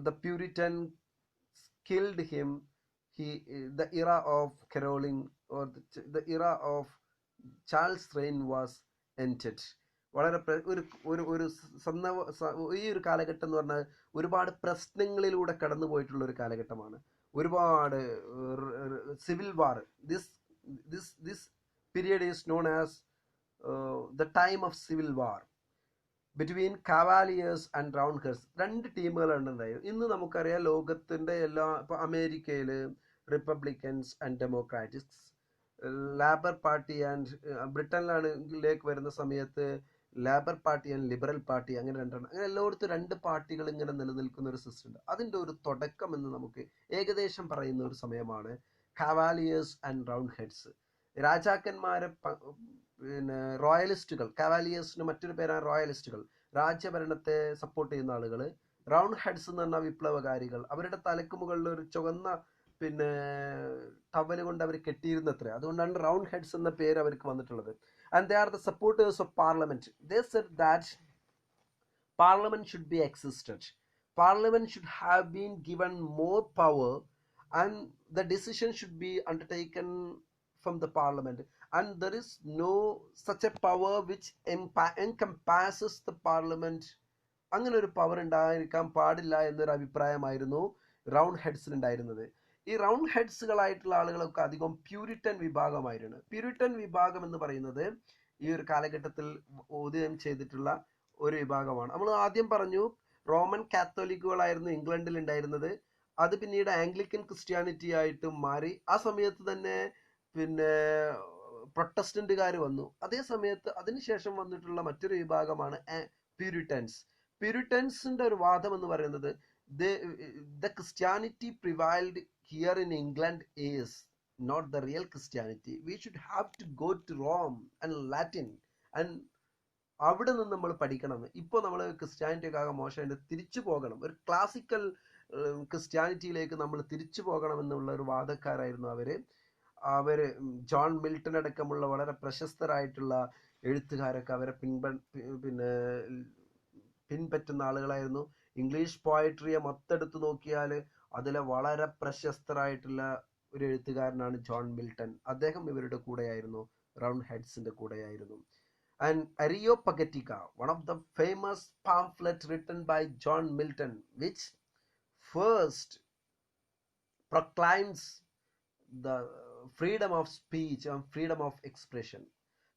S1: the Puritans killed him. The era of caroling, or the era of Charles' reign was ended. വളരെ ഈ ഒരു കാലഘട്ടം എന്ന് പറഞ്ഞാൽ ഒരുപാട് പ്രശ്നങ്ങളിലൂടെ കടന്നു പോയിട്ടുള്ള ഒരു കാലഘട്ടമാണ്. ഒരുപാട് civil war. This period is known as the time of civil war between cavaliers and roundheads. രണ്ട് ടീമുകളാണ് ഉണ്ടായത്. ഇന്ന് നമുക്കറിയാം ലോകത്തിന്റെ എല്ലാ, ഇപ്പൊ അമേരിക്കയില് Republicans and Democratics, labour party and ബ്രിട്ടനിലേക്ക് വരുന്ന സമയത്ത് labour party and liberal party, അങ്ങനെ രണ്ടെണ്ണം. അങ്ങനെ എല്ലായിടത്തും രണ്ട് പാർട്ടികൾ ഇങ്ങനെ നിലനിൽക്കുന്ന ഒരു സിസ്റ്റം ഉണ്ട്. അതിൻ്റെ ഒരു തുടക്കം എന്ന് നമുക്ക് ഏകദേശം പറയുന്ന ഒരു സമയമാണ് കാവാലിയേഴ്സ് ആൻഡ് റൗണ്ട് ഹെഡ്സ്. രാജാക്കന്മാരെ പിന്നെ റോയലിസ്റ്റുകൾ, കാവാലിയേഴ്സിന് മറ്റൊരു പേരാണ് റോയലിസ്റ്റുകൾ, രാജ്യഭരണത്തെ സപ്പോർട്ട് ചെയ്യുന്ന ആളുകൾ. റൗണ്ട് ഹെഡ്സ് എന്ന് പറഞ്ഞാൽ വിപ്ലവകാരികൾ. അവരുടെ തലക്ക് മുകളിൽ ഒരു ചുവന്ന പിന്നെ ടവല് കൊണ്ട് അവർ കെട്ടിയിരുന്നത്രേ. അതുകൊണ്ടാണ് റൗണ്ട് ഹെഡ്സ് എന്ന പേര് അവർക്ക് വന്നിട്ടുള്ളത്. And they are the supporters of parliament. They said that parliament should be existed. Parliament should have been given more power, and the decision should be undertaken from the parliament. And there is no such a power which encompasses the parliament. അങ്ങനെ ഒരു power ഉണ്ടായിരിക്കാൻ പാടില്ല എന്നൊരു അഭിപ്രായമായിരുന്നു round ഹെഡ്സിന് ഉണ്ടായിരുന്നത്. ഈ round ഹെഡ്സുകളായിട്ടുള്ള ആളുകളൊക്കെ അധികം Puritan വിഭാഗമായിരുന്നു. Puritan വിഭാഗം എന്ന് പറയുന്നത് ഈ ഒരു കാലഘട്ടത്തിൽ ഉദയം ചെയ്തിട്ടുള്ള ഒരു വിഭാഗമാണ്. നമ്മൾ ആദ്യം പറഞ്ഞു റോമൻ കാത്തോലിക്കുകളായിരുന്നു ഇംഗ്ലണ്ടിൽ ഉണ്ടായിരുന്നത്. അത് പിന്നീട് ആംഗ്ലിക്കൻ ക്രിസ്ത്യാനിറ്റി ആയിട്ട് മാറി. ആ സമയത്ത് തന്നെ പിന്നെ പ്രൊട്ടസ്റ്റന്റുകാർ വന്നു. അതേ സമയത്ത് അതിനുശേഷം വന്നിട്ടുള്ള മറ്റൊരു വിഭാഗമാണ് പ്യൂരിറ്റൻസ്. പ്യൂരിറ്റൻസിന്റെ ഒരു വാദം എന്ന് പറയുന്നത് the Christianity prevailed here in England is not the real Christianity. We should have to go to Rome and Latin and അവിടെ നിന്ന് നമ്മൾ പഠിക്കണം. ഇപ്പോൾ നമ്മൾ ക്രിസ്ത്യാനിറ്റി ഒക്കെ ആകെ മോശമായിട്ട് തിരിച്ചു പോകണം, ഒരു ക്ലാസിക്കൽ ക്രിസ്ത്യാനിറ്റിയിലേക്ക് നമ്മൾ തിരിച്ചു പോകണം എന്നുള്ള ഒരു വാദക്കാരായിരുന്നു അവര് ജോൺ മിൽട്ടൺ അടക്കമുള്ള വളരെ പ്രശസ്തരായിട്ടുള്ള എഴുത്തുകാരൊക്കെ അവരെ പിൻപറ്റുന്ന ആളുകളായിരുന്നു. ഇംഗ്ലീഷ് പോയട്രിയെ മൊത്തെടുത്ത് നോക്കിയാൽ അതിലെ വളരെ പ്രശസ്തരായിട്ടുള്ള ഒരു എഴുത്തുകാരനാണ് ജോൺ മിൽട്ടൺ. അദ്ദേഹം ഇവരുടെ കൂടെയായിരുന്നു, റൗണ്ട് ഹെഡ്സിന്റെ കൂടെയായിരുന്നു. And Areopagitica, one of the famous pamphlet written by John Milton, which first proclaims the freedom of speech and freedom of expression.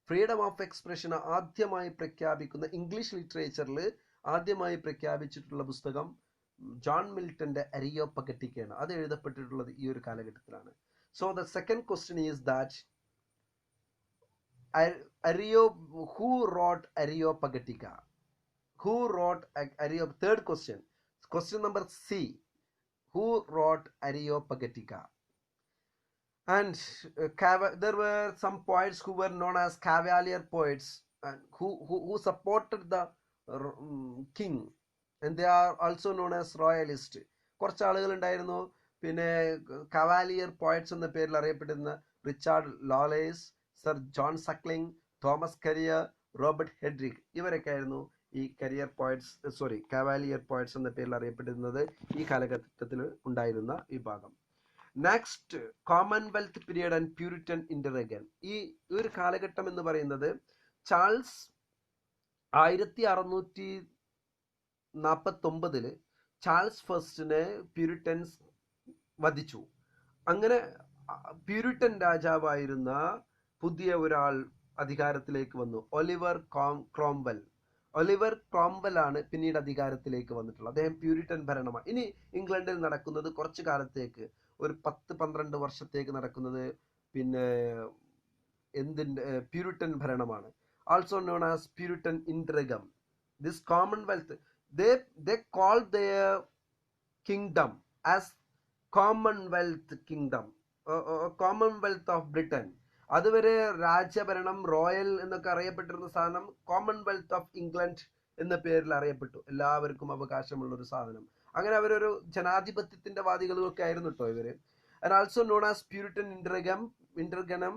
S1: Freedom of expression ആദ്യമായി പ്രഖ്യാപിക്കുന്ന ഇംഗ്ലീഷ് ലിറ്ററേച്ചറിൽ ആദ്യമായി പ്രഖ്യാപിച്ചിട്ടുള്ള പുസ്തകം ജോൺ മിൽട്ടന്റെ അരിയോപഗറ്റിക്കയാണ്. അത് എഴുതപ്പെട്ടിട്ടുള്ളത് ഈ ഒരു കാലഘട്ടത്തിലാണ്. So the second question is that who wrote Areopagitica? Who wrote third question number C. Who wrote Areopagitica? And there were some poets who were known as Cavalier poets and who supported the king, and they are also known as royalist. കുറച്ച് ആളുകൾ ഉണ്ടായിരുന്നു. പിന്നെ കവാലിയർ poets എന്ന പേരിൽ അറിയപ്പെടുന്ന Richard Lovelace, sir John Suckling, Thomas Carew, Robert Herrick, ഇവരൊക്കെ ആയിരുന്നു ഈ കവാലിയർ പോയറ്റ്സ് എന്ന പേരിൽ അറിയപ്പെടുന്നത് ഈ കാലഘട്ടത്തിൽ ഉണ്ടായിരുന്ന വിഭാഗം. Next, commonwealth period and Puritan interregnum. ഈ ഒരു കാലഘട്ടം എന്ന് പറയുന്നത് ചാൾസ് 1649 ചാൾസ് ഫസ്റ്റിനെ പ്യൂരിറ്റൻസ് വധിച്ചു. അങ്ങനെ പ്യൂരിറ്റൻ രാജാവായിരുന്ന പുതിയ ഒരാൾ അധികാരത്തിലേക്ക് വന്നു, ഒലിവർ ക്രോംവെൽ ആണ് പിന്നീട് അധികാരത്തിലേക്ക് വന്നിട്ടുള്ളത്. അദ്ദേഹം പ്യൂരിറ്റൻ ഭരണമാണ്. ഇനി ഇംഗ്ലണ്ടിൽ നടക്കുന്നത് കുറച്ചു കാലത്തേക്ക്, ഒരു 10-12 വർഷത്തേക്ക് നടക്കുന്നത് പിന്നെ പ്യൂരിറ്റൻ ഭരണമാണ്. Also known as Puritan interregnum. This commonwealth, they called their kingdom as Commonwealth Kingdom, Commonwealth of Britain. അതുവരെ രാജഭരണം, റോയൽ എന്നൊക്കെ അറിയപ്പെട്ടിരുന്ന സാധനം കോമൺവെൽത്ത് ഓഫ് ഇംഗ്ലണ്ട് എന്ന പേരിൽ അറിയപ്പെട്ടു. എല്ലാവർക്കും അവകാശമുള്ള ഒരു സാധനം. അങ്ങനെ അവരൊരു ജനാധിപത്യത്തിന്റെ വാദികളൊക്കെ ആയിരുന്നു കേട്ടോ ഇവര്. And also known as Puritan interregnum.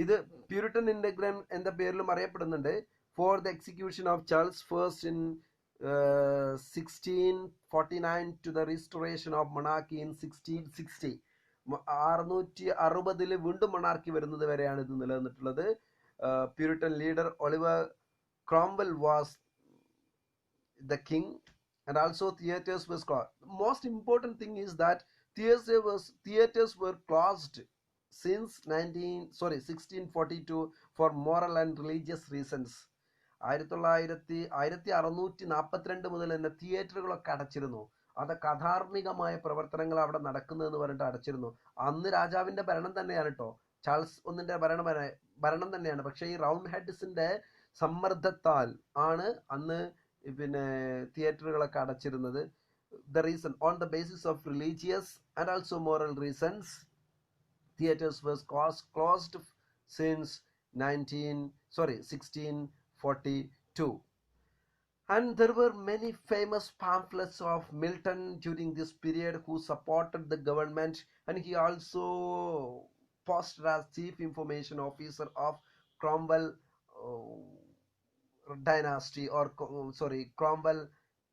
S1: ഇത് പ്യൂരിറ്റൻ ഇന്റർഗ്നം എന്ന പേരിലും അറിയപ്പെടുന്നുണ്ട്. For the execution of Charles first in 1649 to the restoration of monarchy in 1660. 660 വീണ്ടും മൊണാർക്കി വരുന്നത് വരെയാണ് ഇത് നിലനിന്നിട്ടുള്ളത്. Puritan leader Oliver Cromwell was the king, and also theaters was closed. Most important thing is that theaters were closed since 1642 for moral and religious reasons. 1642 മുതൽ തന്നെ തിയേറ്ററുകളൊക്കെ അടച്ചിരുന്നു. അതൊക്കെ അധാർമികമായ പ്രവർത്തനങ്ങൾ അവിടെ നടക്കുന്നതെന്ന് പറഞ്ഞിട്ട് അടച്ചിരുന്നു. അന്ന് രാജാവിന്റെ ഭരണം തന്നെയാണ് കേട്ടോ, ചാൾസ് ഒന്നിന്റെ ഭരണം തന്നെയാണ്. പക്ഷെ ഈ റൗണ്ട് ഹെഡ്സിന്റെ സമ്മർദ്ദത്താൽ ആണ് അന്ന് പിന്നെ തിയേറ്ററുകളൊക്കെ അടച്ചിരുന്നത്. The reason, on the basis of religious and also moral reasons, theaters was closed since 1642. And there were many famous pamphlets of Milton during this period who supported the government, and he also posted as chief information officer of Cromwell dynasty or Cromwell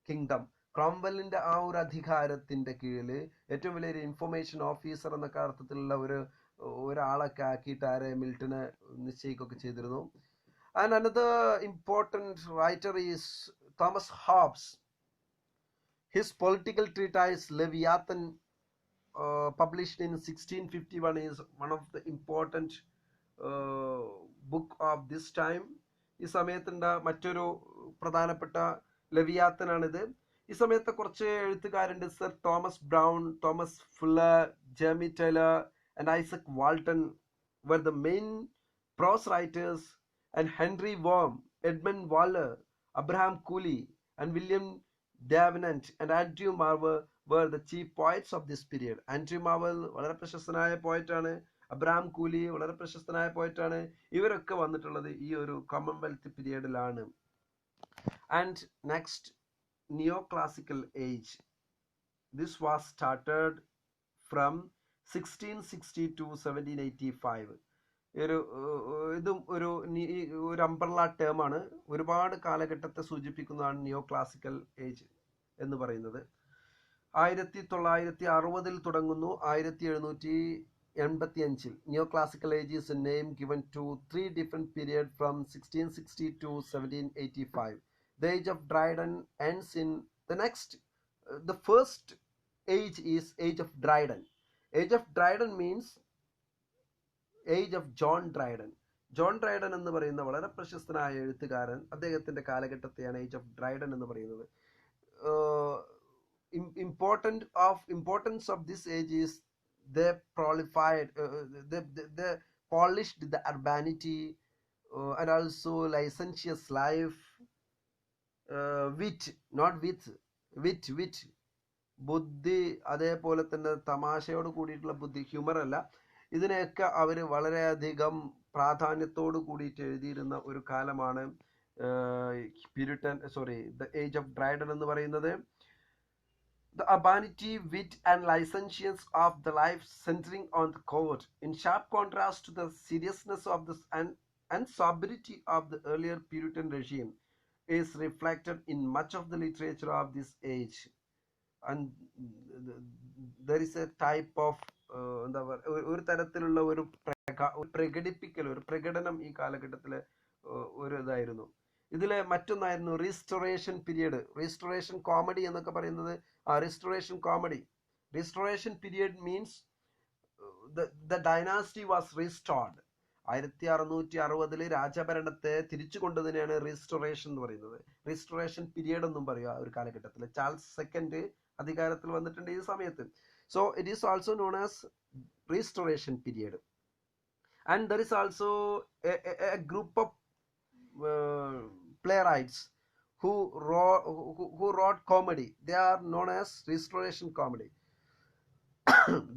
S1: kingdom. ക്രോംവെല്ലിന്റെ ആ ഒരു അധികാരത്തിന്റെ കീഴിൽ ഏറ്റവും വലിയൊരു information officer എന്നൊക്കെ അർത്ഥത്തിലുള്ള ഒരാളൊക്കെ ആക്കിയിട്ട് ആരെ മിൽട്ടനെ നിശ്ചയിക്കുകയൊക്കെ ചെയ്തിരുന്നു. And another important writer is Thomas Hobbes. His political treatise Leviathan, published in 1651, is one of the important book of this time. ഈ സമയത്തുണ്ട മറ്റൊരു പ്രധാനപ്പെട്ട ലെവിയാത്തനാണിത്. ഈ സമയത്ത് കുറച്ച് എഴുത്തുകാരുണ്ട്. Sir Thomas Browne, Thomas Fuller, Jeremy Taylor and Isaac Walton were the main prose writers, and Henry Worm, Edmund Waller, Abraham Cooley, and William Davenant and Andrew Marr were were the chief poets of this period. Andrew Marvell വളരെ പ്രശസ്തനായ പോയറ്റാണ്. Abraham കൂലി വളരെ പ്രശസ്തനായ പോയറ്റാണ്. ഇവരൊക്കെ വന്നിട്ടുള്ളത് ഈ ഒരു commonwealth പീരിയഡിലാണ്. And next, neoclassical age. This was started from 1660 to 1785. ഇതും ഒരു അംബ്രല്ല ടേം ആണ്. ഒരുപാട് കാലഘട്ടത്തെ സൂചിപ്പിക്കുന്നതാണ് നിയോ ക്ലാസിക്കൽ ഏജ് എന്ന് പറയുന്നത്. 1960 തുടങ്ങുന്നു. 1785 neo classical age is a name given to 3 different period from 1660 to 1785. The age of Dryden ends in the next. The first age is age of Dryden. Age of Dryden means age of John Dryden. John Dryden എന്ന് പറയുന്ന വളരെ പ്രശസ്തനായ എഴുത്തുകാരൻ, അദ്ദേഹത്തിന്റെ കാലഘട്ടത്തെയാണ് age of Dryden എന്ന് പറയുന്നത്. Importance of this age is they prolified, they polished the urbanity and also licentious life, wit, not wit, ബുദ്ധി, അതേപോലെ തന്നെ തമാശയോട് കൂടിയിട്ടുള്ള ബുദ്ധി, ഹ്യൂമർ അല്ല. ഇതിനെയൊക്കെ അവർ വളരെയധികം പ്രാധാന്യത്തോട് കൂടിയിട്ട് എഴുതിയിരുന്ന ഒരു കാലമാണ് ദ ഏജ് ഓഫ് ഡ്രൈഡൻ എന്ന് പറയുന്നത്. The urbanity, wit and licentiousness of the life centering on the court, in sharp contrast to the seriousness of this and sobriety of the earlier Puritan regime, is reflected in much of the literature of this age. And there is a type of എന്താ പറയുക, ഒരു തരത്തിലുള്ള ഒരു പ്രകടിപ്പിക്കൽ, ഒരു പ്രകടനം ഈ കാലഘട്ടത്തിലെ ഒരു ഇതായിരുന്നു. ഇതിലെ മറ്റൊന്നായിരുന്നു റീസ്റ്റോറേഷൻ പീരിയഡ്. റീസ്റ്റോറേഷൻ കോമഡി എന്നൊക്കെ പറയുന്നത് restoration comedy. Restoration period means the dynasty was restored. 1660 രാജഭരണത്തെ തിരിച്ചു കൊണ്ടതിനെയാണ് റീസ്റ്റോറേഷൻ എന്ന് പറയുന്നത്. റീസ്റ്റോറേഷൻ പീരിയഡ് എന്നും പറയുക ഒരു കാലഘട്ടത്തിൽ. ചാൾസ് സെക്കൻഡ് അധികാരത്തിൽ വന്നിട്ടുണ്ട് ഈ സമയത്ത്. So it is also known as restoration period. And there is also a group of playwrights who wrote comedy. They are known as restoration comedy.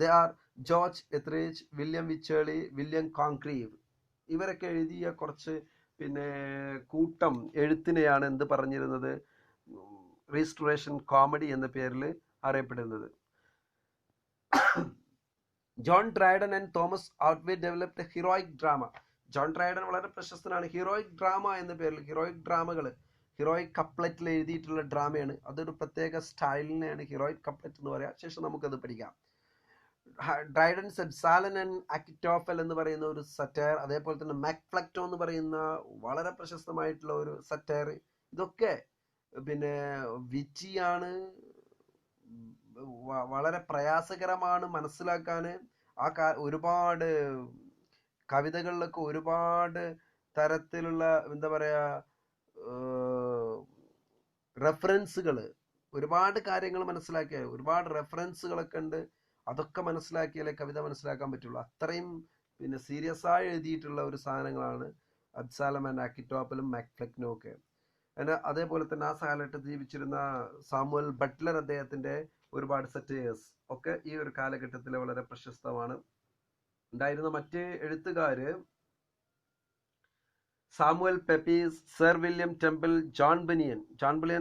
S1: They are George Etheridge, William Wycherley, William Congreve. ഇവരൊക്കെ എഴുതിയ കുറച്ച് കൂട്ടം എഴുത്തിനെയാണ് എന്ത് പറഞ്ഞിരുന്നത്, restoration comedy എന്ന പേരിൽ അറിയപ്പെടുന്നത്. John Dryden and Thomas Otway developed heroic drama. John Dryden വളരെ പ്രശസ്തനാണ്. ഹീറോയിക് ഡ്രാമ എന്ന പേരിൽ ഹീറോയിക് ഡ്രാമകൾ, ഹീറോയിക് കപ്ലറ്റിൽ എഴുതിയിട്ടുള്ള ഡ്രാമയാണ്. അതൊരു പ്രത്യേക സ്റ്റൈലിനെയാണ് ഹീറോയിക് കപ്ലറ്റ് എന്ന് പറയാം. ശേഷം നമുക്കത് പഠിക്കാം. ഡ്രൈഡൻസ് എബ്സാലൻ ആൻഡ് അക്കിറ്റോഫൽ എന്ന് പറയുന്ന ഒരു സറ്റയർ, അതേപോലെ തന്നെ മാക്ഫ്ലക്ടോ എന്ന് പറയുന്ന വളരെ പ്രശസ്തമായിട്ടുള്ള ഒരു സറ്റയർ. ഇതൊക്കെ വിച്ചിയാണ്, വളരെ പ്രയാസകരമാണ് മനസ്സിലാക്കാൻ. ഒരുപാട് കവിതകളിലൊക്കെ ഒരുപാട് തരത്തിലുള്ള എന്താ പറയാ റെഫറൻസുകൾ, ഒരുപാട് കാര്യങ്ങൾ മനസ്സിലാക്കിയ ഒരുപാട് റെഫറൻസുകളൊക്കെ ഉണ്ട്. അതൊക്കെ മനസ്സിലാക്കിയാലേ കവിത മനസ്സിലാക്കാൻ പറ്റുള്ളൂ. അത്രയും സീരിയസ് ആയി എഴുതിയിട്ടുള്ള ഒരു സാധനങ്ങളാണ് അബ്സാലം ആൻഡ് അക്കിറ്റോഫലും മാക്ഫ്ലക്നോ ഒക്കെ. അതേപോലെ തന്നെ ആ കാലഘട്ടത്തിൽ ജീവിച്ചിരുന്ന സാമുവൽ ബട്ട്ലർ, അദ്ദേഹത്തിന്റെ ഒരുപാട് സറ്റയേഴ്സ് ഒക്കെ ഈ ഒരു കാലഘട്ടത്തിൽ വളരെ പ്രശസ്തമാണ്. ഉണ്ടായിരുന്ന മറ്റ് എഴുത്തുകാര് Samuel Pepys, sir William Temple, John Bunyan.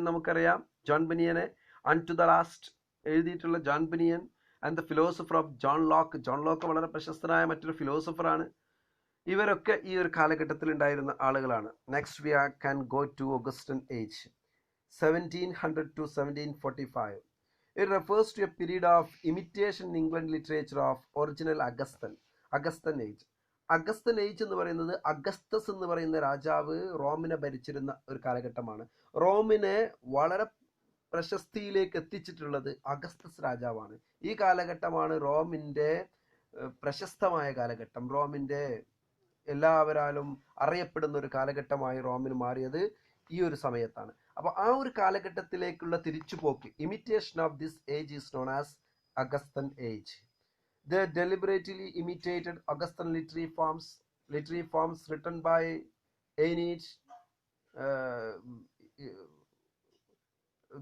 S1: നമുക്കറിയാം. ജോൺ ബനിയനെ അൺ ടു ദ ലാസ്റ്റ് എഴുതിയിട്ടുള്ള John Bunyan and the philosopher of John Locke. John Locke വളരെ പ്രശസ്തനായ മറ്റൊരു ഫിലോസഫറാണ്. ഇവരൊക്കെ ഈ ഒരു കാലഘട്ടത്തിൽ ഉണ്ടായിരുന്ന ആളുകളാണ്. Next we can go to Augustan age, 1700 to 1745. It refers to a period of imitation in England literature of original Augustan age. Augustan age എന്ന് പറയുന്നത് അഗസ്തസ് എന്ന് പറയുന്ന രാജാവ് റോമിനെ ഭരിച്ചിരുന്ന ഒരു കാലഘട്ടമാണ്. റോമിനെ വളരെ പ്രശസ്തിയിലേക്ക് എത്തിച്ചിട്ടുള്ളത് അഗസ്തസ് രാജാവാണ്. ഈ കാലഘട്ടമാണ് റോമിന്റെ പ്രശസ്തമായ കാലഘട്ടം. റോമിന്റെ എല്ലാവരാലും അറിയപ്പെടുന്ന ഒരു കാലഘട്ടമായി റോമിന് മാറിയത് ഈ ഒരു സമയത്താണ്. അപ്പോൾ ആ ഒരു കാലഘട്ടത്തിലേക്കുള്ള തിരിച്ചുപോക്ക്, imitation of this age is known as Augustan age. They deliberately imitated Augustan literary forms written by Aeneid,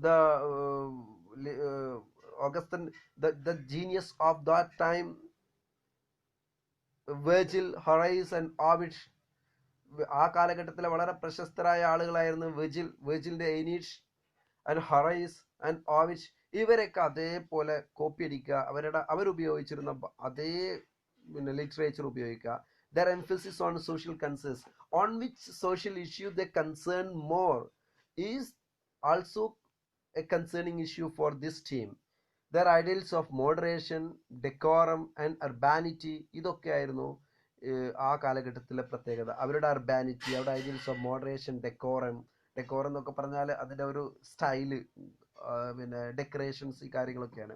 S1: the Augustine, the genius of that time, Virgil, Horace and Ovid. ആ കാലഘട്ടത്തിലെ വളരെ പ്രശസ്തരായ ആളുകളായിരുന്നു വെർജിലിന്റെ എനീഷ് ആൻഡ് ഹൊറൈസ് ആൻഡ് ഓവിഷ്. ഇവരൊക്കെ അതേപോലെ copy അടിക്കുക, അവരുപയോഗിച്ചിരുന്ന അതേ literature ഉപയോഗിക്കുക. Their emphasis on social concerns, on which social issue they concern more, is also a concerning issue for this team. Their ideals of moderation, decorum and urbanity, ഇതൊക്കെയായിരുന്നു ആ കാലഘട്ടത്തിലെ പ്രത്യേകത. അവരുടെ അർബാനിറ്റി, അവരുടെ ഐഡിയൽസ് ഓഫ് മോഡറേഷൻ, ഡെക്കോറം എന്നൊക്കെ പറഞ്ഞാൽ അതിൻ്റെ ഒരു സ്റ്റൈല്, പിന്നെ ഡെക്കറേഷൻസ്, ഈ കാര്യങ്ങളൊക്കെയാണ്.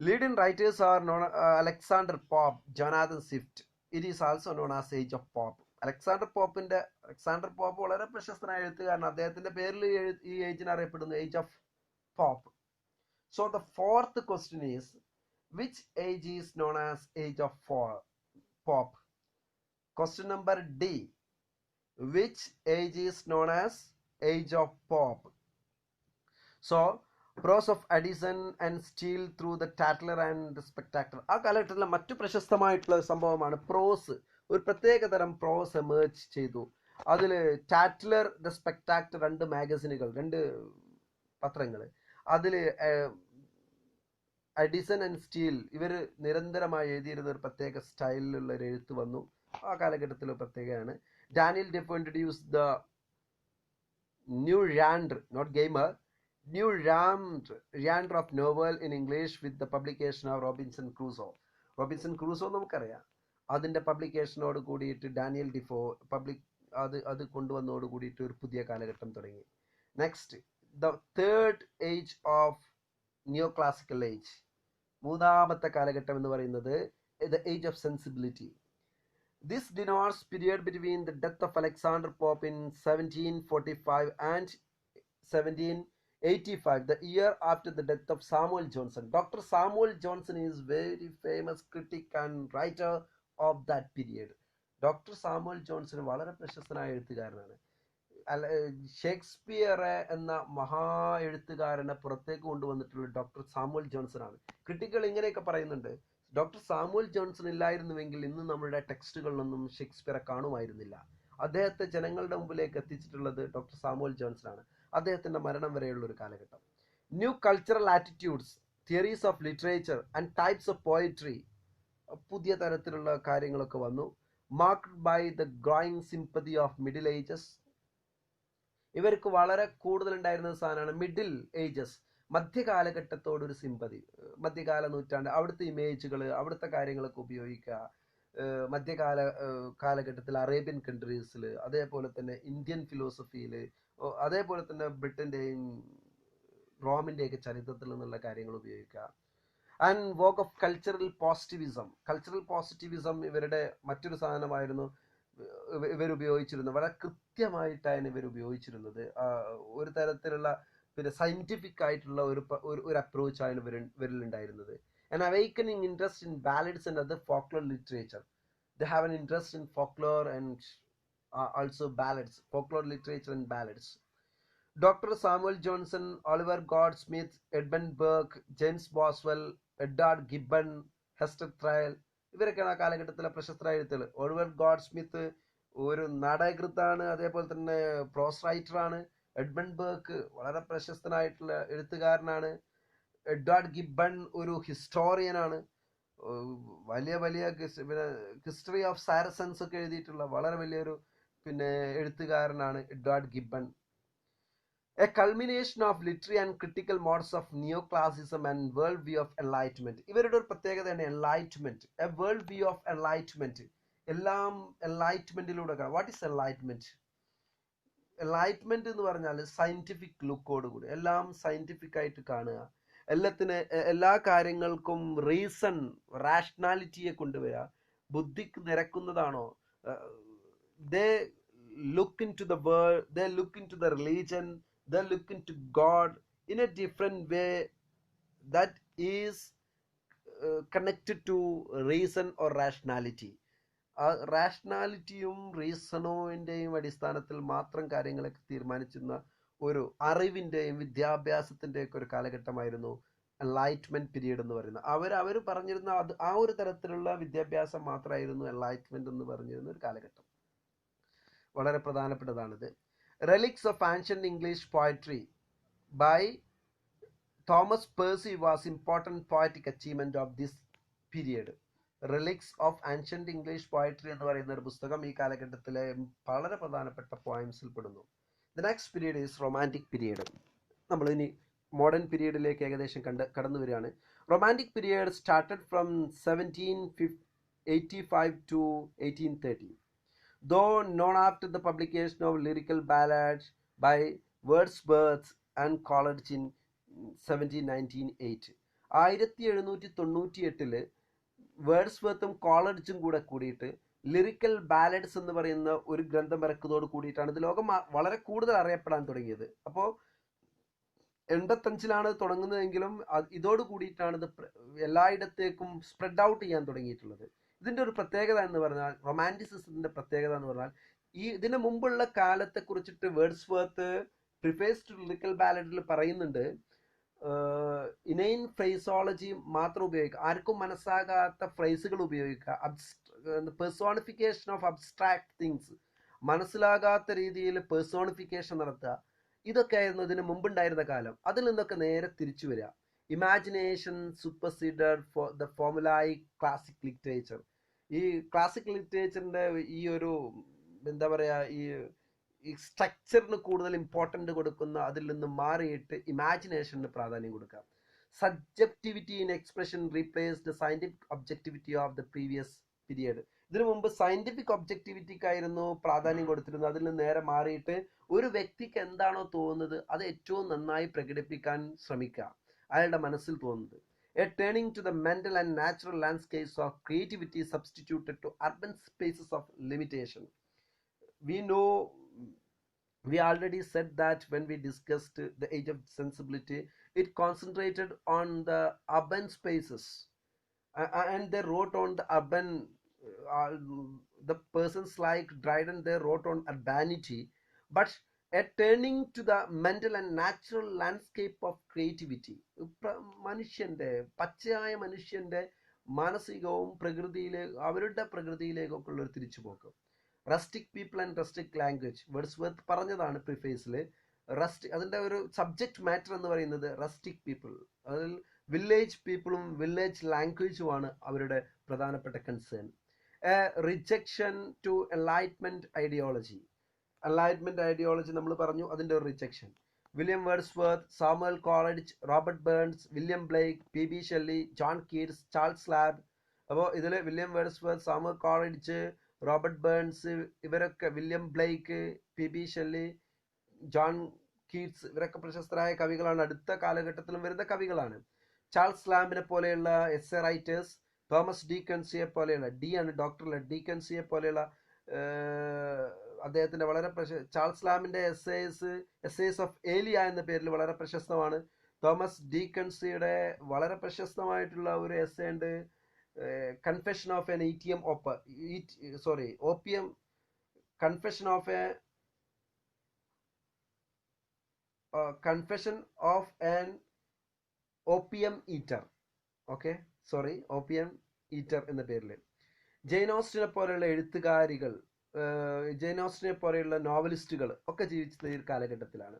S1: Leading writers are known Alexander Pope, Jonathan Swift. It is also known as age of Pope. Alexander Pope വളരെ പ്രശസ്തനായ എഴുത്തുകാരൻ. അദ്ദേഹത്തിന്റെ പേരിൽ ഈ ഏജിനെ അറിയപ്പെടുന്നു age of Pope. So the fourth question is, which age is known as age of Pop? Question number D. Which age is known as age of pop? So, prose of Addison and Steele through the Tatler and the Spectator. ആ കാലഘട്ടത്തിലെ മറ്റു പ്രശസ്തമായിട്ടുള്ള സംഭവമാണ് പ്രോസ്. ഒരു പ്രത്യേക തരം പ്രോസ് emerge ചെയ്തു. അതിൽ ടാറ്റ്ലർ, ദ സ്പെക്ടാക്ടർ, 2 മാഗസിനുകൾ, 2 പത്രങ്ങൾ. അതിൽ അഡിസൺ ആൻഡ് സ്റ്റീൽ ഇവർ നിരന്തരമായി എഴുതിയിരുന്ന ഒരു പ്രത്യേക സ്റ്റൈലിലുള്ള ഒരു എഴുത്ത് വന്നു. ആ കാലഘട്ടത്തിൽ പ്രത്യേകമാണ്. Daniel Defoe introduce the new genre, not gamer, new genre of novel in English with the publication of Robinson Crusoe നമുക്കറിയാം. അതിൻ്റെ പബ്ലിക്കേഷനോട് കൂടിയിട്ട് ഡാനിയൽ ഡിഫോ അത് കൊണ്ടുവന്നതോട് കൂടിയിട്ട് ഒരു പുതിയ കാലഘട്ടം തുടങ്ങി. Next, the third age of neo classical age, മൂന്നാമത്തെ കാലഘട്ടം എന്ന് പറയുന്നത് the age of sensibility. This denotes period between the death of Alexander pop in 1745 and 1785, the year after the death of Samuel Johnson. Dr. Samuel Johnson is very famous critic and writer of that period. Doctor Samuel Johnson വളരെ പ്രശസ്തനായ എഴുത്തുകാരനാണ്. Shakespeare എന്ന മഹാ എഴുത്തുകാരനെ പുറത്തേക്ക് കൊണ്ടുവന്നിട്ടുള്ള doctor Samuel Johnson ആണ്. ക്രിട്ടിക്കുകൾ ഇങ്ങനെയൊക്കെ പറയുന്നുണ്ട്, ഡോക്ടർ സാമുവൽ ജോൺസൺ ഇല്ലായിരുന്നുവെങ്കിൽ ഇന്ന് നമ്മുടെ ടെക്സ്റ്റുകളിലൊന്നും ഷേക്സ്പിയറെ കാണുമായിരുന്നില്ല. അദ്ദേഹത്തെ ജനങ്ങളുടെ മുമ്പിലേക്ക് എത്തിച്ചിട്ടുള്ളത് ഡോക്ടർ സാമുവൽ ജോൺസൺ ആണ്. അദ്ദേഹത്തിന്റെ മരണം വരെയുള്ള ഒരു കാലഘട്ടം. New cultural attitudes, theories of literature and types of poetry, പുതിയ തരത്തിലുള്ള കാര്യങ്ങളൊക്കെ വന്നു. Marked by the growing sympathy of middle ages. ഇവർക്ക് വളരെ കൂടുതൽ ഉണ്ടായിരുന്ന സാധനമാണ് മിഡിൽ ഏജസ്, മധ്യകാലഘട്ടത്തോടൊരു സിമ്പതി. മധ്യകാല നൂറ്റാണ്ട്, അവിടുത്തെ ഇമേജുകൾ, അവിടുത്തെ കാര്യങ്ങളൊക്കെ ഉപയോഗിക്കുക. കാലഘട്ടത്തിൽ അറേബ്യൻ കൺട്രീസിൽ, അതേപോലെ തന്നെ ഇന്ത്യൻ ഫിലോസഫിയിൽ, അതേപോലെ തന്നെ ബ്രിട്ടൻ്റെയും റോമിൻ്റെയൊക്കെ ചരിത്രത്തിൽ നിന്നുള്ള കാര്യങ്ങൾ ഉപയോഗിക്കുക. And work of cultural positivism ഇവരുടെ മറ്റൊരു സാധനമായിരുന്നു. ഇവരുപയോഗിച്ചിരുന്നത് വളരെ കൃത്യമായിട്ടാണ് ഇവരുപയോഗിച്ചിരുന്നത്. ഒരു തരത്തിലുള്ള പിന്നെ സയന്റിഫിക് ആയിട്ടുള്ള ഒരു അപ്രോച്ചാണ് ഇവരിലുണ്ടായിരുന്നത്. An awakening interest in ballads and other folklore literature. They have an interest in folklore and also ballads, folklore literature and ballads. Dr. Samuel Johnson, Oliver Goldsmith, Edmund Burke, James Boswell, Edward Gibbon, Hester Thrale, ഇവരൊക്കെയാണ് ആ കാലഘട്ടത്തിലെ പ്രശസ്തരായ എഴുത്തുകൾ. Oliver ഗോഡ്സ്മിത്ത് ഒരു നാടകകൃത്താണ്, അതേപോലെ തന്നെ പ്രോസ് റൈറ്ററാണ്. Edmund ബേർക്ക് വളരെ പ്രശസ്തനായിട്ടുള്ള എഴുത്തുകാരനാണ്. എഡ്വാർഡ് ഗിബൺ ഒരു ഹിസ്റ്റോറിയനാണ്. വലിയ ഹിസ്റ്ററി ഓഫ് സാരസൻസ് ഒക്കെ എഴുതിയിട്ടുള്ള വളരെ വലിയൊരു എഴുത്തുകാരനാണ് Edward Given. A culmination of literary and critical modes of neoclassicism and world view of enlightenment. ഇവരുടെ ഒരു പ്രത്യേകതയാണ് enlightenment, a world view of enlightenment. എല്ലാം enlightenmentലൂടെ. വാട്ട് ഈസ് enlightenment എന്ന് പറഞ്ഞാൽ സയന്റിഫിക് ലുക്കോട് കൂടി എല്ലാം സയന്റിഫിക് ആയിട്ട് കാണുക, എല്ലാ കാര്യങ്ങൾക്കും റീസൺ, റാഷണാലിറ്റിയെ കൊണ്ടുവരിക. ബുദ്ധിക്ക് നിരക്കുന്നതാണോ? They look into the world, they look into the religion, they look into God in a different way that is connected to reason or rationality. റാഷണാലിറ്റിയും റീസണോൻ്റെയും അടിസ്ഥാനത്തിൽ മാത്രം കാര്യങ്ങളൊക്കെ തീരുമാനിച്ചിരുന്ന ഒരു അറിവിൻ്റെയും വിദ്യാഭ്യാസത്തിൻ്റെയൊക്കെ ഒരു കാലഘട്ടമായിരുന്നു എൻലൈറ്റ്മെന്റ് പീരീഡ് എന്ന് പറയുന്നത്. അവർ പറഞ്ഞിരുന്ന അത് ആ ഒരു തരത്തിലുള്ള വിദ്യാഭ്യാസം മാത്രമായിരുന്നു എൻലൈറ്റ്മെന്റ് എന്ന് പറഞ്ഞിരുന്ന ഒരു കാലഘട്ടം. വളരെ പ്രധാനപ്പെട്ടതാണിത്. Relics of ancient English poetry by Thomas Percy was important poetic achievement of this period. Relics of ancient English poetry എന്ന് പറയുന്ന ഒരു പുസ്തകം ഈ കാലഘട്ടത്തിലെ വളരെ പ്രധാനപ്പെട്ട പോയിന്റ്സിൽ പെടുന്നു. The next period is romantic period. നമ്മൾ ഇനി മോഡേൺ പീരീഡിലേക്ക് ഏകദേശം കടന്നു വരികയാണ്. Romantic period started from 1785 to 1830. Though known after the publication of lyrical ballads by Wordsworth and Coleridge in 1798. 1798 വേർഡ്സ്വർത്തും കോളറിഡ്ജും കൂടിയിട്ട് ലിറിക്കൽ ബാലഡ്സ് എന്ന് പറയുന്ന ഒരു ഗ്രന്ഥം ഇറക്കുന്നതോട് കൂടിയിട്ടാണ് ഇത് ലോകം വളരെ കൂടുതൽ അറിയപ്പെടാൻ തുടങ്ങിയത്. അപ്പോൾ 85 തുടങ്ങുന്നതെങ്കിലും ഇതോട് കൂടിയിട്ടാണ് ഇത് എല്ലായിടത്തേക്കും സ്പ്രെഡ് ഔട്ട് ചെയ്യാൻ തുടങ്ങിയിട്ടുള്ളത്. ഇതിൻ്റെ ഒരു പ്രത്യേകത എന്ന് പറഞ്ഞാൽ, റൊമാൻറ്റിസിസത്തിൻ്റെ പ്രത്യേകത എന്ന് പറഞ്ഞാൽ, ഇതിന് മുമ്പുള്ള കാലത്തെ കുറിച്ചിട്ട് വേർഡ്സ്വർത്ത് പ്രിഫേസ് ടു ലിറിക്കൽ ബാലഡിൽ പറയുന്നുണ്ട്, ഇനൈൻ ഫ്രേസോളജി മാത്രം ഉപയോഗിക്കുക, ആർക്കും മനസ്സാകാത്ത ഫ്രേസുകൾ ഉപയോഗിക്കുക, പേഴ്സോണിഫിക്കേഷൻ ഓഫ് അബ്സ്ട്രാക്ട് തിങ്സ്, മനസ്സിലാകാത്ത രീതിയിൽ പേഴ്സോണിഫിക്കേഷൻ നടത്തുക. ഇതൊക്കെ ആയിരുന്നു ഇതിന് മുമ്പുണ്ടായിരുന്ന കാലം. അതിൽ നിന്നൊക്കെ നേരെ തിരിച്ചു വരിക. Imagination superseded for the formulaic classic literature. ഈ ക്ലാസിക് ലിറ്ററേച്ചറിൻ്റെ ഈ ഒരു എന്താ പറയുക, ഈ സ്ട്രക്ചറിന് കൂടുതൽ ഇമ്പോർട്ടൻ്റ് കൊടുക്കുന്ന അതിൽ നിന്ന് മാറിയിട്ട് ഇമാജിനേഷന് പ്രാധാന്യം കൊടുക്കുക. Subjectivity in expression replaced scientific objectivity of the previous period. ഇതിനു മുമ്പ് സയൻറ്റിഫിക് ഒബ്ജക്റ്റിവിറ്റിക്കായിരുന്നു പ്രാധാന്യം കൊടുത്തിരുന്നത്. അതിൽ നിന്ന് നേരെ മാറിയിട്ട് ഒരു വ്യക്തിക്ക് എന്താണോ തോന്നുന്നത് അത് ഏറ്റവും നന്നായി പ്രകടിപ്പിക്കാൻ ശ്രമിക്കുക, അയാളുടെ മനസ്സിൽ തോന്നുന്നത്. A turning to the mental and natural landscapes of creativity substituted to urban spaces of limitation. We already said that when we discussed the age of sensibility, it concentrated on the urban spaces, and they wrote on the urban, the persons like Dryden, they wrote on urbanity, but a turning to the mental and natural landscape of creativity. മനുഷ്യൻ്റെ പച്ചയായ മനുഷ്യൻ്റെ മാനസികവും അവരുടെ പ്രകൃതിയിലേക്കൊക്കെ ഉള്ളൊരു തിരിച്ചുപോക്ക്. Rustic people and rustic language. Wordsworth പറഞ്ഞതാണ് പ്രിഫേസിൽ. അതിൻ്റെ ഒരു സബ്ജക്റ്റ് മാറ്റർ എന്ന് പറയുന്നത് റസ്റ്റിക് പീപ്പിൾ, അതിൽ വില്ലേജ് പീപ്പിളും വില്ലേജ് ലാംഗ്വേജുമാണ് അവരുടെ പ്രധാനപ്പെട്ട concern. Rejection to enlightenment ideology. Enlightenment ideology നമ്മൾ പറഞ്ഞു, അതിൻ്റെ ഒരു rejection. William Wordsworth, Samuel Coleridge, Robert Burns, William Blake, PB Shelley, John Keats, Charles Lamb. അപ്പോൾ ഇതിൽ William Wordsworth, Samuel Coleridge, Robert Burns, ഇവരൊക്കെ, William Blake, PB Shelley, John Keats, ഇവരൊക്കെ പ്രശസ്തരായ കവികളാണ്. അടുത്ത കാലഘട്ടത്തിലും വരുന്ന കവികളാണ്. ചാൾസ് ലാമ്പിനെ പോലെയുള്ള എസ്സേ റൈറ്റേഴ്സ്, തോമസ് ഡീക്കൻസിയെ പോലെയുള്ള, ഡോക്ടർ ഡീക്കൻസിയെ പോലെയുള്ള അദ്ദേഹത്തിൻ്റെ വളരെ ചാൾസ് ലാമ്പിൻ്റെ എസ്സേസ് ഓഫ് ഏലിയ എന്ന പേരിൽ വളരെ പ്രശസ്തമാണ്. തോമസ് ഡീക്കൻസിയുടെ വളരെ പ്രശസ്തമായിട്ടുള്ള ഒരു എസ്സേ ഉണ്ട്, confession of N opium, confession of an opium eater. Opium eater എന്ന പേരിൽ. ജെയിൻ ഓസ്റ്റനെ പോലെയുള്ള എഴുത്തുകാരികൾ, ജെയിൻ ഓസ്റ്റനെ പോലെയുള്ള നോവലിസ്റ്റുകൾ ഒക്കെ ജീവിച്ചത് ഈ കാലഘട്ടത്തിലാണ്.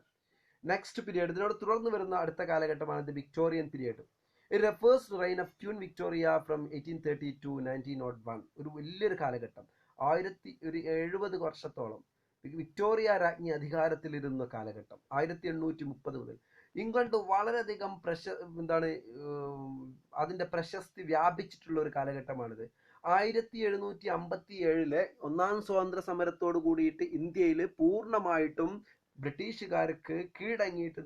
S1: നെക്സ്റ്റ് പീരിയഡ്, ഇതിനോട് തുടർന്ന് വരുന്ന അടുത്ത കാലഘട്ടമാണ് the Victorian period. It refers to reign of Queen Victoria from 1830 to 1901. ഒരു വലിയൊരു കാലഘട്ടം, 70 വർഷത്തോളം വിക്ടോറിയ രാജ്ഞി അധികാരത്തിലിരുന്ന കാലഘട്ടം. 1830 മുതൽ ഇംഗ്ലണ്ട് വളരെയധികം അതിൻ്റെ പ്രശസ്തി വ്യാപിച്ചിട്ടുള്ള ഒരു കാലഘട്ടമാണിത്. 1757 ഒന്നാം സ്വാതന്ത്ര്യ സമരത്തോട് കൂടിയിട്ട് ഇന്ത്യയിൽ പൂർണ്ണമായിട്ടും ബ്രിട്ടീഷുകാർക്ക് കീഴടങ്ങിയിട്ട്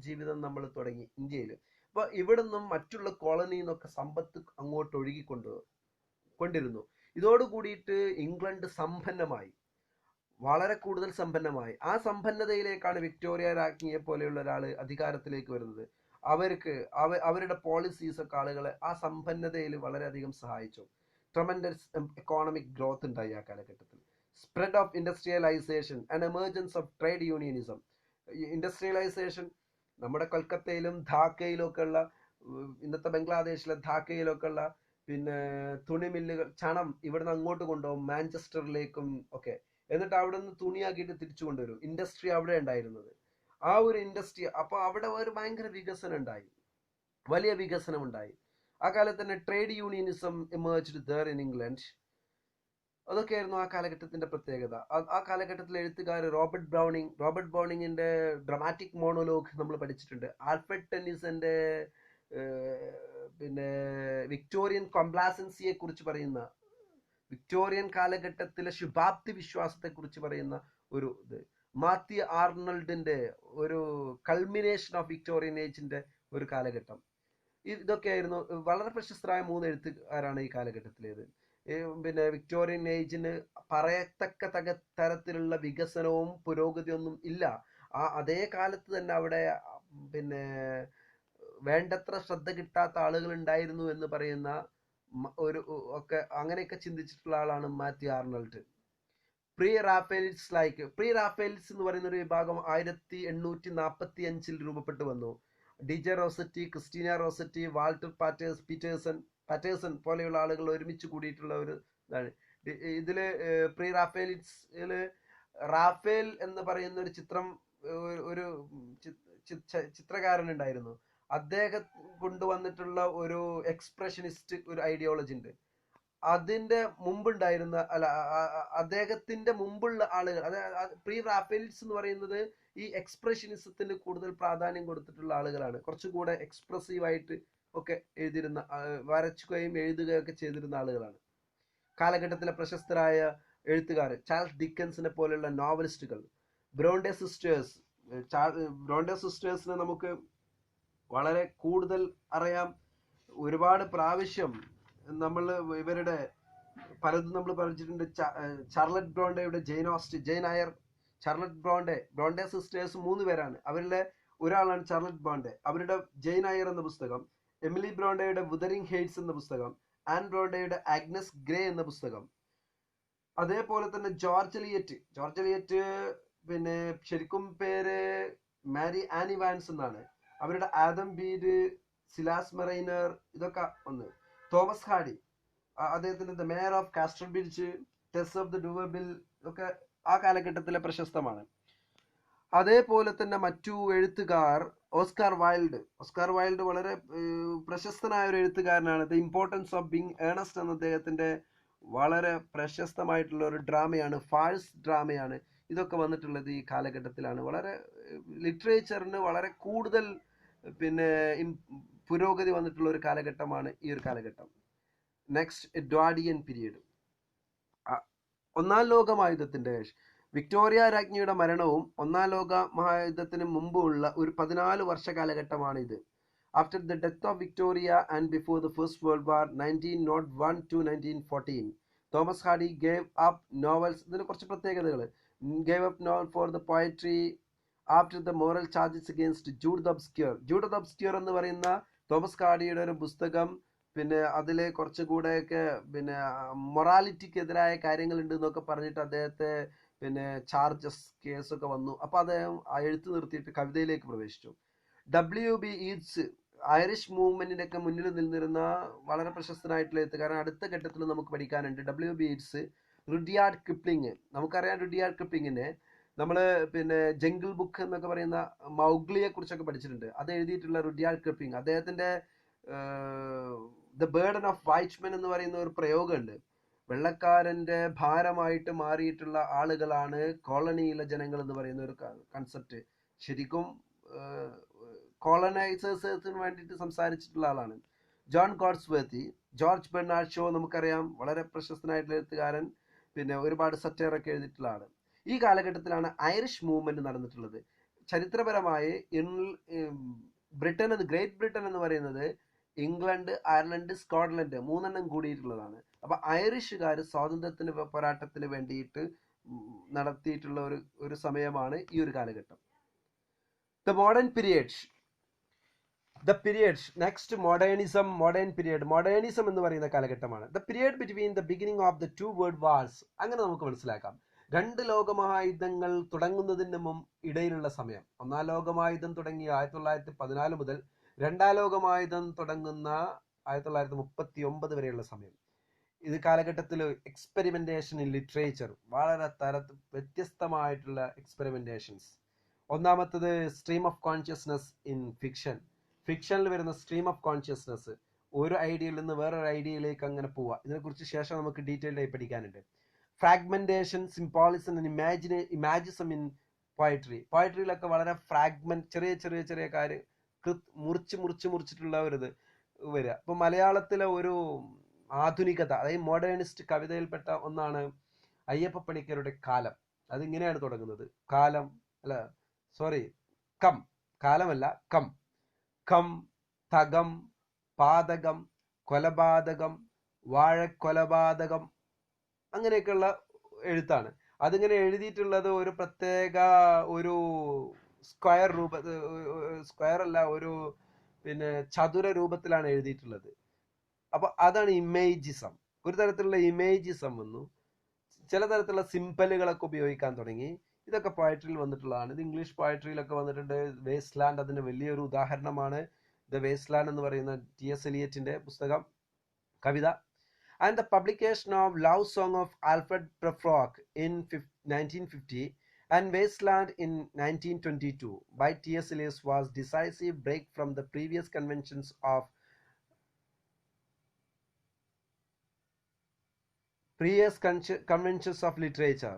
S1: ജീവിതം നമ്മൾ തുടങ്ങി ഇന്ത്യയിൽ. അപ്പോൾ ഇവിടുന്നും മറ്റുള്ള കോളനിയിൽ നിന്നൊക്കെ സമ്പത്ത് അങ്ങോട്ട് ഒഴുകിക്കൊണ്ടിരുന്നു. ഇതോട് കൂടിയിട്ട് ഇംഗ്ലണ്ട് സമ്പന്നമായി, വളരെ കൂടുതൽ സമ്പന്നമായി. ആ സമ്പന്നതയിലേക്കാണ് വിക്ടോറിയ രാജ്ഞിയെ പോലെയുള്ള ഒരാൾ അധികാരത്തിലേക്ക് വരുന്നത്. അവരുടെ പോളിസീസ് ഒക്കെ ആളുകളെ ആ സമ്പന്നതയിൽ വളരെയധികം സഹായിച്ചു. ട്രമൻഡസ് എക്കോണമിക് ഗ്രോത്ത് ഉണ്ടായി ആ കാലഘട്ടത്തിൽ. Spread of industrialisation and emergence of trade unionism. Industrialisation നമ്മുടെ കൊൽക്കത്തയിലും ധാക്കയിലും ഒക്കെ ഉള്ള ഇന്നത്തെ ബംഗ്ലാദേശിലെ ധാക്കയിലൊക്കെ ഉള്ള പിന്നെ തുണി മില്ലുകൾ, ചണം ഇവിടുന്ന് അങ്ങോട്ട് കൊണ്ടുപോകും മാഞ്ചസ്റ്ററിലേക്കും ഒക്കെ. എന്നിട്ട് അവിടെ നിന്ന് തുണിയാക്കിയിട്ട് തിരിച്ചു കൊണ്ടുവരും. ഇൻഡസ്ട്രി അവിടെ ഉണ്ടായിരുന്നത്. ആ ഒരു ഇൻഡസ്ട്രി, അപ്പൊ അവിടെ ഒരു ഭയങ്കര വികസനം ഉണ്ടായി, വലിയ വികസനം ഉണ്ടായി. ആ കാലത്ത് തന്നെ trade unionism emerged there in England. അതൊക്കെയായിരുന്നു ആ കാലഘട്ടത്തിന്റെ പ്രത്യേകത. ആ കാലഘട്ടത്തിലെ എഴുത്തുകാർ റോബർട്ട് ബ്രൗണിങ്ങിന്റെ ഡ്രമാറ്റിക് മോണോലോഗ് നമ്മൾ പഠിച്ചിട്ടുണ്ട്. ആൽഫ്രഡ് ടെന്നിസന്റെ പിന്നെ വിക്ടോറിയൻ കോംപ്ലാസൻസിയെ കുറിച്ച് പറയുന്ന, വിക്ടോറിയൻ കാലഘട്ടത്തിലെ ശുഭാപ്തി വിശ്വാസത്തെ കുറിച്ച് പറയുന്ന ഒരു ഇത്. മാത്യു ആർണൾഡിന്റെ ഒരു കൾമിനേഷൻ ഓഫ് വിക്ടോറിയൻ ഏജിന്റെ ഒരു കാലഘട്ടം. ഇതൊക്കെയായിരുന്നു വളരെ പ്രശസ്തരായ 3 എഴുത്തുകാരാണ് ഈ കാലഘട്ടത്തിലേത്. പിന്നെ വിക്ടോറിയൻ ഏജിന് പറയത്തക്ക തരത്തിലുള്ള വികസനവും പുരോഗതിയൊന്നും ഇല്ല. അതേ കാലത്ത് തന്നെ അവിടെ പിന്നെ വേണ്ടത്ര ശ്രദ്ധ കിട്ടാത്ത ആളുകൾ ഉണ്ടായിരുന്നു എന്ന് പറയുന്ന ഒരു ഒക്കെ അങ്ങനെയൊക്കെ ചിന്തിച്ചിട്ടുള്ള ആളാണ് മാത്യു ആർണൾഡ്. പ്രീ റാഫേൽസ് എന്ന് പറയുന്ന ഒരു വിഭാഗം 1845 രൂപപ്പെട്ടു വന്നു. DJ Rossetti, Christina Rossetti, Walter Paterson പോലെയുള്ള ആളുകൾ ഒരുമിച്ച് കൂടിയിട്ടുള്ള ഒരു ഇതാണ്. ഇതില് പ്രീ റാഫേലിറ്റ്സില് റാഫേൽ എന്ന് പറയുന്ന ഒരു ഒരു ചിത്രകാരൻ ഉണ്ടായിരുന്നു. അദ്ദേഹം കൊണ്ടുവന്നിട്ടുള്ള ഒരു എക്സ്പ്രഷനിസ്റ്റ് ഒരു ഐഡിയോളജി ഉണ്ട്. അതിന്റെ മുമ്പുണ്ടായിരുന്ന അദ്ദേഹത്തിന്റെ മുമ്പുള്ള ആളുകൾ, അതായത് പ്രീ റാഫേലിറ്റ്സ് എന്ന് പറയുന്നത് ഈ എക്സ്പ്രഷനിസത്തിന് കൂടുതൽ പ്രാധാന്യം കൊടുത്തിട്ടുള്ള ആളുകളാണ്. കുറച്ചുകൂടെ എക്സ്പ്രസീവായിട്ട് ഒക്കെ എഴുതിയിരുന്ന, വരച്ചുകയും എഴുതുകയൊക്കെ ചെയ്തിരുന്ന ആളുകളാണ്. കാലഘട്ടത്തിലെ പ്രശസ്തരായ എഴുത്തുകാർ ചാൾസ് ഡിക്കൻസിനെ പോലെയുള്ള നോവലിസ്റ്റുകൾ, ബ്രോണ്ടെ സിസ്റ്റേഴ്സിനെ നമുക്ക് വളരെ കൂടുതൽ അറിയാം. ഒരുപാട് പ്രാവശ്യം നമ്മൾ ഇവരുടെ പലതും നമ്മൾ പഠിച്ചിട്ടുണ്ട്. ചാർലറ്റ് ബ്രോണ്ടയുടെ Jane Eyre, Charlotte Bronte sisters 3 പേരാണ്. അവരിലെ ഒരാളാണ് ചാർലറ്റ് ബ്രോണ്ടെ. അവരുടെ ജെയിൻ അയർ എന്ന പുസ്തകം, എമിലി ബ്രോണ്ടയുടെ വുതറിംഗ് ഹെയ്റ്റ്സ് എന്ന പുസ്തകം, ആൻ ബ്രോണ്ടയുടെ ആഗ്നസ് ഗ്രേ എന്ന പുസ്തകം. അതേപോലെ തന്നെ ജോർജ് എലിയറ്റ് പിന്നെ ശരിക്കും പേര് മാരി ആനി വാൻസ് എന്നാണ്. അവരുടെ ആദം ബീഡ്, സിലാസ് മെറൈനർ, ഇതൊക്കെ ഒന്ന്. തോമസ് ഹാർഡി, അദ്ദേഹത്തിന്റെ the Mayor of Casterbridge, Tess of the d'Urbervilles, ഇതൊക്കെ ആ കാലഘട്ടത്തിലെ പ്രശസ്തമാണ്. അതേപോലെ തന്നെ മറ്റു എഴുത്തുകാർ, ഓസ്കാർ വൈൽഡ് വളരെ പ്രശസ്തനായ ഒരു എഴുത്തുകാരനാണ്. The importance of being Earnest എന്ന അദ്ദേഹത്തിന്റെ വളരെ പ്രശസ്തമായിട്ടുള്ള ഒരു ഡ്രാമയാണ്, ഫാൾസ് ഡ്രാമയാണ്. ഇതൊക്കെ വന്നിട്ടുള്ളത് ഈ കാലഘട്ടത്തിലാണ്. വളരെ ലിറ്ററേച്ചറിന് വളരെ കൂടുതൽ പിന്നെ പുരോഗതി വന്നിട്ടുള്ള ഒരു കാലഘട്ടമാണ് ഈ ഒരു കാലഘട്ടം. Next, എഡ്വാർഡിയൻ period. 1-ാം ലോക മഹായുദ്ധത്തിന്റെ വിക്ടോറിയ രാജ്ഞിയുടെ മരണവും 1-ാം ലോക മഹായുദ്ധത്തിന് മുമ്പുള്ള ഒരു 14 വർഷ കാലഘട്ടമാണ് ഇത്. After the death of Victoria and before the first world war 1901 to 1914, Thomas Hardy gave up novels. ഇതിന് കുറച്ച് പ്രത്യേകതകൾ. Gave up novel for the poetry after the moral charges against Jude the obscure എന്ന് പറയുന്ന Thomas ഹാർഡിയുടെ ഒരു പുസ്തകം. പിന്നെ അതിലെ കുറച്ചുകൂടെയൊക്കെ പിന്നെ മൊറാലിറ്റിക്കെതിരായ കാര്യങ്ങളുണ്ട് എന്നൊക്കെ പറഞ്ഞിട്ട് അദ്ദേഹത്തെ പിന്നെ ചാർജസ് കേസൊക്കെ വന്നു. അപ്പൊ അദ്ദേഹം എഴുത്ത് നിർത്തിയിട്ട് കവിതയിലേക്ക് പ്രവേശിച്ചു. W.B. ഈറ്റ്സ്, ഐറിഷ് മൂവ്മെന്റിന്റെ ഒക്കെ മുന്നിൽ നിന്നിരുന്ന വളരെ പ്രശസ്തനായിട്ടുള്ള എഴുത്തുകാരൻ. അടുത്ത ഘട്ടത്തിൽ നമുക്ക് പഠിക്കാനുണ്ട്. W.B. Eats, Rudyard Kipling. നമുക്കറിയാം റുഡിയാർഡ് കിപ്ലിങ്ങിനെ നമ്മള് പിന്നെ ജംഗിൾ ബുക്ക് എന്നൊക്കെ പറയുന്ന മൗഗ്ലിയെ കുറിച്ചൊക്കെ പഠിച്ചിട്ടുണ്ട്. അത് എഴുതിയിട്ടുള്ള റുഡിയാർഡ് കിപ്ലിംഗ്. അദ്ദേഹത്തിന്റെ the burden of white men എന്ന് പറയുന്ന ഒരു പ്രയോഗമുണ്ട്. വെള്ളക്കാരന്റെ ഭാരമായിട്ട് മാറിയിട്ടുള്ള ആളുകളാണ് കോളനിയിലെ ജനങ്ങൾ എന്ന് പറയുന്ന ഒരു കൺസെപ്റ്റ്. ശരിക്കും കോളനൈസേഴ്സിന് വേണ്ടിയിട്ട് സംസാരിച്ചിട്ടുള്ള ആളാണ്. ജോർജ് ബെർണാഡ് ഷോ നമുക്കറിയാം, വളരെ പ്രശസ്തനായിട്ടുള്ള എഴുത്തുകാരൻ. പിന്നെ ഒരുപാട് സറ്റയറൊക്കെ എഴുതിയിട്ടുള്ള ആള്. ഈ കാലഘട്ടത്തിലാണ് ഐറിഷ് മൂവ്മെന്റ് നടന്നിട്ടുള്ളത്. ചരിത്രപരമായി ഗ്രേറ്റ് ബ്രിട്ടൻ എന്ന് പറയുന്നത് ഇംഗ്ലണ്ട്, അയർലൻഡ്, സ്കോട്ട്ലൻഡ് 3 കൂടിയിട്ടുള്ളതാണ്. അപ്പൊ ഐറിഷുകാർ സ്വാതന്ത്ര്യത്തിന് പോരാട്ടത്തിന് വേണ്ടിയിട്ട് നടത്തിയിട്ടുള്ള ഒരു സമയമാണ് ഈ ഒരു കാലഘട്ടം. The modern period. Next, modern period എന്ന് പറയുന്ന കാലഘട്ടമാണ്. The period between the beginning of the 2 world wars. അങ്ങനെ നമുക്ക് മനസ്സിലാക്കാം. 2 ലോകമഹായുദ്ധങ്ങൾ തുടങ്ങുന്നതിന് ഇടയിലുള്ള സമയം. 1-ാം ലോകമഹായുദ്ധം തുടങ്ങി 1914 മുതൽ രണ്ടാം ലോകമായുധം തുടങ്ങുന്ന 1939 വരെയുള്ള സമയം. ഇത് കാലഘട്ടത്തിൽ എക്സ്പെരിമെന്റേഷൻ ഇൻ ലിറ്ററേച്ചർ, വളരെ വ്യത്യസ്തമായിട്ടുള്ള എക്സ്പെരിമെന്റേഷൻസ്. ഒന്നാമത്തത് stream of consciousness in fiction. ഫിക്ഷനിൽ വരുന്ന സ്ട്രീം ഓഫ് കോൺഷ്യസ്നസ്, ഒരു ഐഡിയയിൽ നിന്ന് വേറൊരു ഐഡിയയിലേക്ക് അങ്ങനെ പോവുക. ഇതിനെക്കുറിച്ച് ശേഷം നമുക്ക് ഡീറ്റെയിൽഡ് ആയി പഠിക്കാനുണ്ട്. Fragmentation, symbolism and imagism in poetry. പോയട്രിയിലൊക്കെ വളരെ ചെറിയ ചെറിയ ചെറിയ കാര്യം മുറിച്ചിട്ടുള്ള ഒരു ഇത് വരിക. അപ്പൊ മലയാളത്തിലെ ഒരു ആധുനികത, അതായത് മോഡേണിസ്റ്റ് കവിതയിൽപ്പെട്ട ഒന്നാണ് അയ്യപ്പ പണിക്കരുടെ കാലം. അതിങ്ങനെയാണ് തുടങ്ങുന്നത്. കാലമല്ല കം. കം, തകം, പാതകം, കൊലപാതകം, വാഴക്കൊലപാതകം, അങ്ങനെയൊക്കെയുള്ള എഴുത്താണ്. അതിങ്ങനെ എഴുതിയിട്ടുള്ളത് ഒരു പ്രത്യേക ഒരു സ്ക്വയർ അല്ല, ഒരു ചതുര രൂപത്തിലാണ് എഴുതിയിട്ടുള്ളത്. അപ്പൊ അതാണ് ഇമേജിസം. ഒരു തരത്തിലുള്ള ഇമേജിസം വന്നു. ചില തരത്തിലുള്ള സിംബലുകളൊക്കെ ഉപയോഗിക്കാൻ തുടങ്ങി. ഇതൊക്കെ പോയട്രിയിൽ വന്നിട്ടുള്ളതാണ്. ഇത് ഇംഗ്ലീഷ് പോയട്രിയിലൊക്കെ വന്നിട്ടുണ്ട്. വേസ്റ്റ് ലാൻഡ് അതിന് വലിയൊരു ഉദാഹരണമാണ്. ദ വേസ്റ്റ് ലാൻഡ് എന്ന് പറയുന്ന T.S. എലിയറ്റിന്റെ പുസ്തകം, കവിത. And the publication of Love Song of Alfred Prufrock in 1950 and Wasteland in 1922 by T.S. Eliot was decisive break from the previous conventions of literature.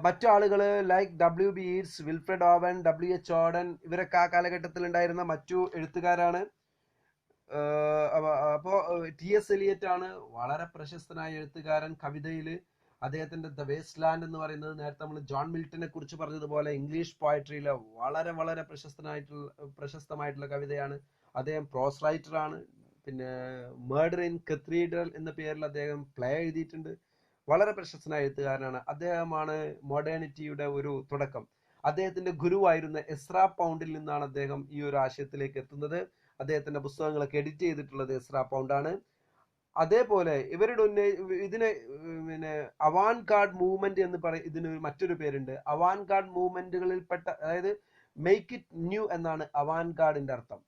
S1: മറ്റു ആളുകൾ like W.B. Yeats, Wilfred Owen, W.H. Auden, ഇവരൊക്കെ ആ കാലഘട്ടത്തിൽ ഉണ്ടായിരുന്ന മറ്റു എഴുത്തുകാരാണ്. അപ്പോൾ T.S. Eliot ആണ് വളരെ പ്രശസ്തനായ എഴുത്തുകാരൻ. കവിതയിൽ അദ്ദേഹത്തിന്റെ ദ വേസ്റ്റ് ലാൻഡ് എന്ന് പറയുന്നത്, നേരത്തെ നമ്മൾ ജോൺ മിൽട്ടനെ കുറിച്ച് പറഞ്ഞതുപോലെ, ഇംഗ്ലീഷ് പോയട്രിയിലെ വളരെ വളരെ പ്രശസ്തമായിട്ടുള്ള കവിതയാണ്. അദ്ദേഹം പ്രോസ് റൈറ്റർ ആണ്. പിന്നെ മർഡർ ഇൻ കത്തീഡ്രൽ എന്ന പേരിൽ അദ്ദേഹം പ്ലേ എഴുതിയിട്ടുണ്ട്. വളരെ പ്രശസ്തനായ എഴുത്തുകാരനാണ്. അദ്ദേഹമാണ് മോഡേണിറ്റിയുടെ ഒരു തുടക്കം. അദ്ദേഹത്തിന്റെ ഗുരുവായിരുന്ന എസ്രാ പൗണ്ടിൽ നിന്നാണ് അദ്ദേഹം ഈ ഒരു ആശയത്തിലേക്ക് എത്തുന്നത്. അദ്ദേഹത്തിന്റെ പുസ്തകങ്ങളൊക്കെ എഡിറ്റ് ചെയ്തിട്ടുള്ളത് എസ്രാ പൗണ്ടാണ്. അതേപോലെ ഇവരുടെ ഇതിനെ അവാൻഡ് ഗാർഡ് മൂവ്മെന്റ് എന്ന് പറയും. ഇതിന് മറ്റൊരു പേരുണ്ട്. അവാൻഡ് ഗാർഡ് മൂവ്മെന്റുകളിൽപ്പെട്ട, അതായത് മേക്ക് ഇറ്റ് ന്യൂ എന്നാണ് അവാൻഡ് ഗാർഡിന്റെ അർത്ഥം.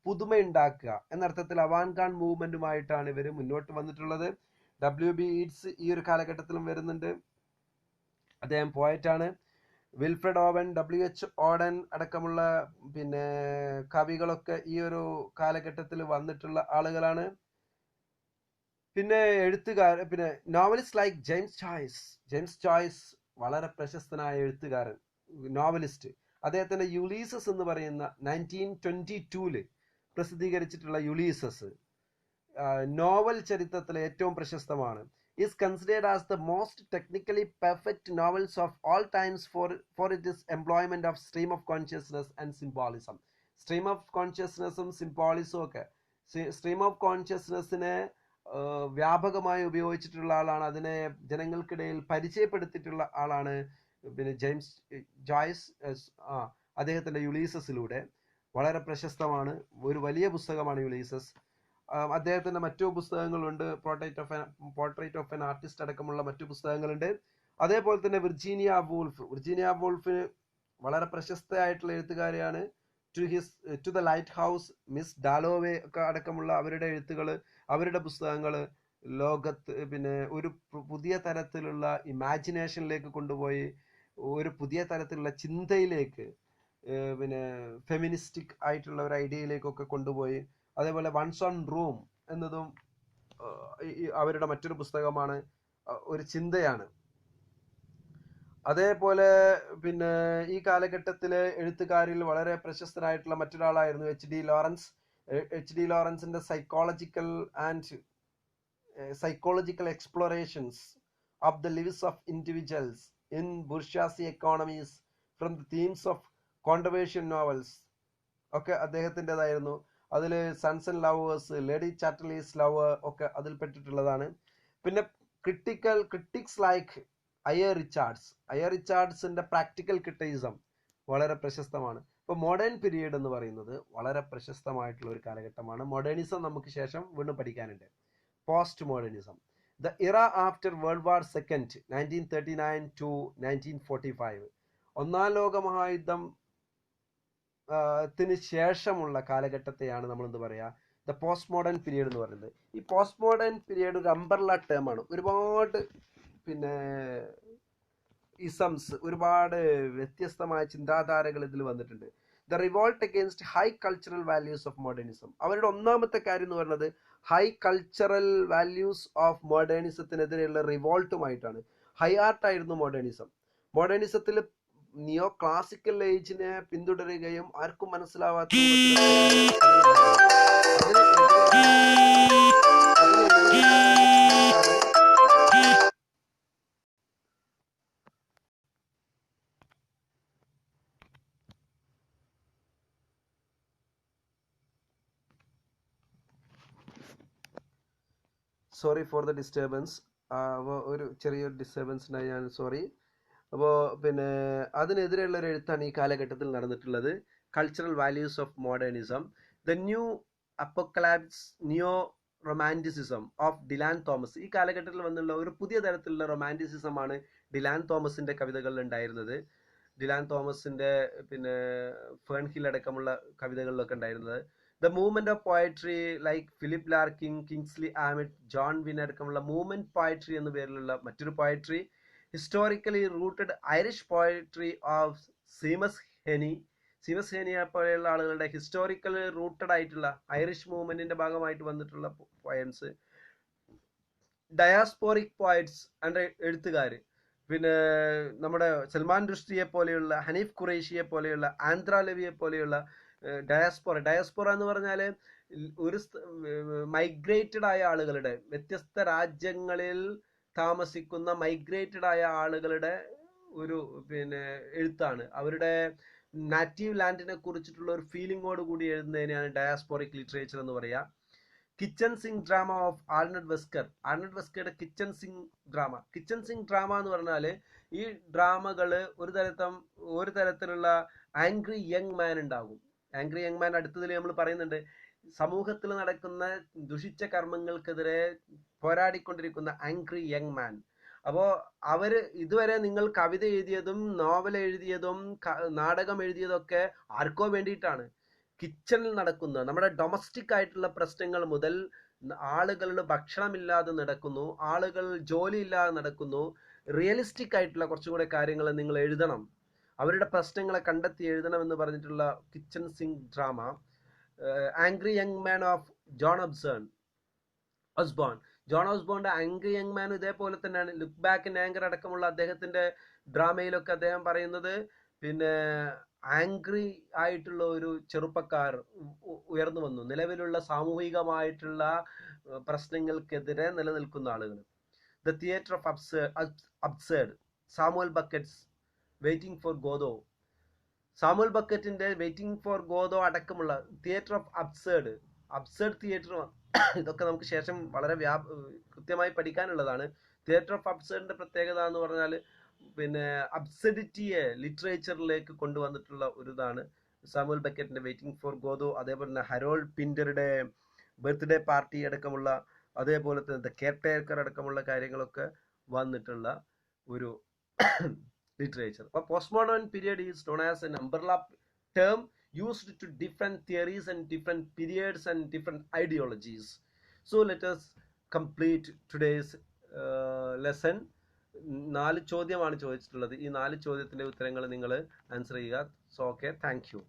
S1: പുതുമയുണ്ടാക്കുക എന്നർത്ഥത്തിൽ അവാൻഡ് ഗാർഡ് മൂവ്മെന്റുമായിട്ടാണ് ഇവർ മുന്നോട്ട് വന്നിട്ടുള്ളത്. W.B. Yeats ഈ ഒരു കാലഘട്ടത്തിലും വരുന്നുണ്ട്. അദ്ദേഹം പോയറ്റാണ്. Wilfred Owen, W.H. Auden അടക്കമുള്ള കവികളൊക്കെ ഈ ഒരു കാലഘട്ടത്തിൽ വന്നിട്ടുള്ള ആളുകളാണ്. പിന്നെ നോവലിസ്റ്റ് ലൈക്ക് ജെയിംസ് ചോയ്സ് വളരെ പ്രശസ്തനായ എഴുത്തുകാരൻ, നോവലിസ്റ്റ്. അദ്ദേഹത്തിന്റെ യുലീസസ് എന്ന് പറയുന്ന 1922 പ്രസിദ്ധീകരിച്ചിട്ടുള്ള യുലീസസ് നോവൽ ചരിത്രത്തിലെ ഏറ്റവും പ്രശസ്തമാണ്. is considered as the most technically perfect novels of all times for its employment of stream of consciousness and symbolism. Stream of consciousnessum symbolism ഒക്കെ, stream of consciousnessനെ വ്യാപകമായി ഉപയോഗിച്ചിട്ടുള്ള ആളാണ്. അതിനെ ജനങ്ങൾക്കിടയിൽ പരിചയപ്പെടുത്തിയിട്ടുള്ള ആളാണ് ജെയിംസ് ജോയ്സ്. അദ്ദേഹത്തിന്റെ യുലീസസിലൂടെ വളരെ പ്രശസ്തമാണ്. ഒരു വലിയ പുസ്തകമാണ് യുലീസസ്. അദ്ദേഹത്തിന്റെ മറ്റു പുസ്തകങ്ങളുണ്ട്. പോർട്രേറ്റ് ഓഫ് എൻ ആർട്ടിസ്റ്റ് അടക്കമുള്ള മറ്റു പുസ്തകങ്ങളുണ്ട്. അതേപോലെ തന്നെ വിർജീനിയ വൂൾഫ് വളരെ പ്രശസ്തയായിട്ടുള്ള എഴുത്തുകാരിയാണ്. To the lighthouse, Mrs Dalloway ഒക്കെ അടക്കമുള്ള അവരുടെ എഴുത്തുകൾ, അവരുടെ പുസ്തകങ്ങൾ ലോകത്ത് ഒരു പുതിയ തരത്തിലുള്ള ഇമാജിനേഷനിലേക്ക് കൊണ്ടുപോയി, ഒരു പുതിയ തരത്തിലുള്ള ചിന്തയിലേക്ക്, ഫെമിനിസ്റ്റിക് ആയിട്ടുള്ള ഒരു ഐഡിയയിലേക്കൊക്കെ കൊണ്ടുപോയി. അതേപോലെ വൺസ് ഓൺ റൂം എന്നതും അവരുടെ മറ്റൊരു പുസ്തകമാണ്, ഒരു ചിന്തയാണ്. അതേപോലെ ഈ കാലഘട്ടത്തിലെ എഴുത്തുകാരിൽ വളരെ പ്രശസ്തനായിട്ടുള്ള മറ്റൊരാളായിരുന്നു H.D. ലോറൻസ്. H.D. ലോറൻസിന്റെ psychological explorations of the lives of individuals in bourgeois economies from the themes of controversial novels ഒക്കെ അദ്ദേഹത്തിൻ്റെതായിരുന്നു. അതിൽ sons and lovers, lady Chatterley's love ഒക്കെ അതിൽ പെട്ടിട്ടുള്ളതാണ്. പിന്നെ ക്രിട്ടിക്സ് ലൈക്ക് അയർ റിച്ചാർഡ്സിന്റെ പ്രാക്ടിക്കൽ ക്രിറ്റിസിസം വളരെ പ്രശസ്തമാണ്. ഇപ്പൊ മോഡേൺ പീരീഡ് എന്ന് പറയുന്നത് വളരെ പ്രശസ്തമായിട്ടുള്ള ഒരു കാലഘട്ടമാണ്. മോഡേണിസം നമുക്ക് ശേഷം വീണ്ടും പഠിക്കാനുണ്ട്. പോസ്റ്റ് മോഡേണിസം, ദ ഇറ after world war second 1939 to 1945. ഒന്നാം ലോക മഹായുദ്ധം ത്തിന് ശേഷമുള്ള കാലഘട്ടത്തെയാണ് നമ്മൾ എന്ത് പറയുക, ദ പോസ്റ്റ് മോഡേൺ പീരീഡ് എന്ന് പറയുന്നത്. ഈ പോസ്റ്റ് മോഡേൺ പീരീഡ് ഒരു അംബർല ടേം ആണ്. ഒരുപാട് പിന്നെ ഇസംസ്, ഒരുപാട് വ്യത്യസ്തമായ ചിന്താധാരകൾ ഇതിൽ വന്നിട്ടുണ്ട്. The revolt against high cultural values of modernism. അവരുടെ ഒന്നാമത്തെ കാര്യം എന്ന് പറയുന്നത് ഹൈ കൾച്ചറൽ വാല്യൂസ് ഓഫ് മോഡേണിസത്തിനെതിരെയുള്ള റിവോൾട്ടുമായിട്ടാണ്. ഹൈ ആർട്ടായിരുന്നു മോഡേണിസം. മോഡേണിസത്തിൽ നിയോ ക്ലാസിക്കൽ ഏജിനെ പിന്തുടരുകയും ആർക്കും മനസ്സിലാവാത്ത സോറി ഫോർ ദ ഡിസ്റ്റർബൻസ്. ഒരു ചെറിയൊരു ഡിസ്റ്റർബൻസിനായി ഞാൻ സോറി. അപ്പോൾ പിന്നെ അതിനെതിരെയുള്ള ഒരു എഴുത്താണ് ഈ കാലഘട്ടത്തിൽ നടന്നിട്ടുള്ളത്, cultural values of modernism, the new apocalypse neo romanticism of Dylan Thomas. ഈ കാലഘട്ടത്തിൽ വന്നുള്ള ഒരു പുതിയ തരത്തിലുള്ള റൊമാൻറ്റിസിസമാണ് ഡിലാൻ തോമസിൻ്റെ കവിതകളിൽ ഉണ്ടായിരുന്നത്. ഡിലാൻ തോമസിൻ്റെ പിന്നെ ഫേൺ ഹിൽ അടക്കമുള്ള കവിതകളിലൊക്കെ ഉണ്ടായിരുന്നത്. The movement of poetry like Philip Larkin, Kingsley Amis, John Wain അടക്കമുള്ള മൂവ്മെന്റ് പോയട്രി എന്ന പേരിലുള്ള മറ്റൊരു പോയട്രി. Historically rooted Irish poetry of Seamus ഹെനിയെ പോലെയുള്ള ആളുകളുടെ ഹിസ്റ്റോറിക്കലി റൂട്ടഡ് ആയിട്ടുള്ള ഐറിഷ് മൂവ്മെന്റിന്റെ ഭാഗമായിട്ട് വന്നിട്ടുള്ള പോയംസ്. ഡയാസ്പോറിക് പോയറ്റ്സ് ആൻഡ് എഴുത്തുകാർ, പിന്നെ നമ്മുടെ സൽമാൻ റുഷ്ദിയെ പോലെയുള്ള, ഹനീഫ് ഖുറൈഷിയെ പോലെയുള്ള, ആന്ധ്ര ലവിയെ പോലെയുള്ള ഡയസ്പോറ എന്ന് പറഞ്ഞാൽ ഒരു മൈഗ്രേറ്റഡ് ആയ ആളുകളുടെ, വ്യത്യസ്ത രാജ്യങ്ങളിൽ താമസിക്കുന്ന മൈഗ്രേറ്റഡ് ആയ ആളുകളുടെ ഒരു പിന്നെ എഴുത്താണ്. അവരുടെ നാറ്റീവ് ലാൻഡിനെ കുറിച്ചിട്ടുള്ള ഒരു ഫീലിങ്ങോട് കൂടി എഴുതുന്നതിനെയാണ് ഡയാസ്പോറിക് ലിറ്ററേച്ചർ എന്ന് പറയുക. Kitchen sink drama of Arnold വെസ്കറുടെ കിച്ചൺ സിംഗ് ഡ്രാമ എന്ന് പറഞ്ഞാൽ ഈ ഡ്രാമകൾ ഒരു തരത്തിലുള്ള ആംഗ്രി യങ് മാൻ ഉണ്ടാകും. ആംഗ്രി യങ് മാൻ അടുത്തതിൽ നമ്മൾ പറയുന്നുണ്ട്, സമൂഹത്തിൽ നടക്കുന്ന ദുഷിച്ച കർമ്മങ്ങൾക്കെതിരെ പോരാടിക്കൊണ്ടിരിക്കുന്ന ആംഗ്രി യങ് മാൻ. അപ്പോൾ അവര് ഇതുവരെ നിങ്ങൾ കവിത എഴുതിയതും നോവൽ എഴുതിയതും നാടകം എഴുതിയതൊക്കെ ആർക്കോ വേണ്ടിയിട്ടാണ്. കിച്ചണിൽ നടക്കുന്ന നമ്മുടെ ഡൊമസ്റ്റിക് ആയിട്ടുള്ള പ്രശ്നങ്ങൾ മുതൽ ആളുകളുടെ ഭക്ഷണമില്ലാതെ നടക്കുന്നു, ആളുകൾ ജോലി ഇല്ലാതെ നടക്കുന്നു, റിയലിസ്റ്റിക് ആയിട്ടുള്ള കുറച്ചും കൂടെ കാര്യങ്ങൾ നിങ്ങൾ എഴുതണം, അവരുടെ പ്രശ്നങ്ങളെ കണ്ടെത്തി എഴുതണം എന്ന് പറഞ്ഞിട്ടുള്ള kitchen sink drama. Angry young man of John ഓസ്ബോണിന്റെ ആംഗ്രി യങ് മാൻ ഇതേപോലെ തന്നെയാണ്. ലുക്ക് ബാക്ക് ഇൻ ആങ്കർ അടക്കമുള്ള അദ്ദേഹത്തിന്റെ ഡ്രാമയിലൊക്കെ അദ്ദേഹം പറയുന്നത് പിന്നെ ആംഗ്രി ആയിട്ടുള്ള ഒരു ചെറുപ്പക്കാർ ഉയർന്നു വന്നു, നിലവിലുള്ള സാമൂഹികമായിട്ടുള്ള പ്രശ്നങ്ങൾക്കെതിരെ നിലനിൽക്കുന്ന ആളുകൾ. The theatre of absurd, Samuel Beckett's waiting for Godot. Samuel ബക്കറ്റിന്റെ വെയിറ്റിംഗ് ഫോർ ഗോദോ അടക്കമുള്ള തിയേറ്റർ ഓഫ് അബ്സേർഡ് തിയേറ്റർ, ഇതൊക്കെ നമുക്ക് ശേഷം വളരെ കൃത്യമായി പഠിക്കാനുള്ളതാണ്. തിയേറ്റർ ഓഫ് അബ്സേർഡിന്റെ പ്രത്യേകത എന്ന് പറഞ്ഞാൽ പിന്നെ അബ്സഡിറ്റിയെ ലിറ്ററേച്ചറിലേക്ക് കൊണ്ടുവന്നിട്ടുള്ള ഒരു ഇതാണ് സാമുവൽ ബക്കറ്റിന്റെ വെയിറ്റിംഗ് ഫോർ ഗോദോ. അതേപോലെ തന്നെ ഹരോൾഡ് പിന്ററുടെ ബർത്ത്ഡേ പാർട്ടി അടക്കമുള്ള, അതേപോലെ തന്നെ ദ കെയർടേക്കർ അടക്കമുള്ള കാര്യങ്ങളൊക്കെ വന്നിട്ടുള്ള ഒരു literature. A postmodern period is known as an umbrella term used to different theories and different periods and different ideologies. So let us complete today's lesson. 4 ചോദ്യമാണ് ചോദിച്ചിട്ടുള്ളത്. ഈ 4 ചോദ്യത്തിന്റെ ഉത്തരങ്ങൾ നിങ്ങൾ ആൻസർ ചെയ്യുക. So okay, thank you.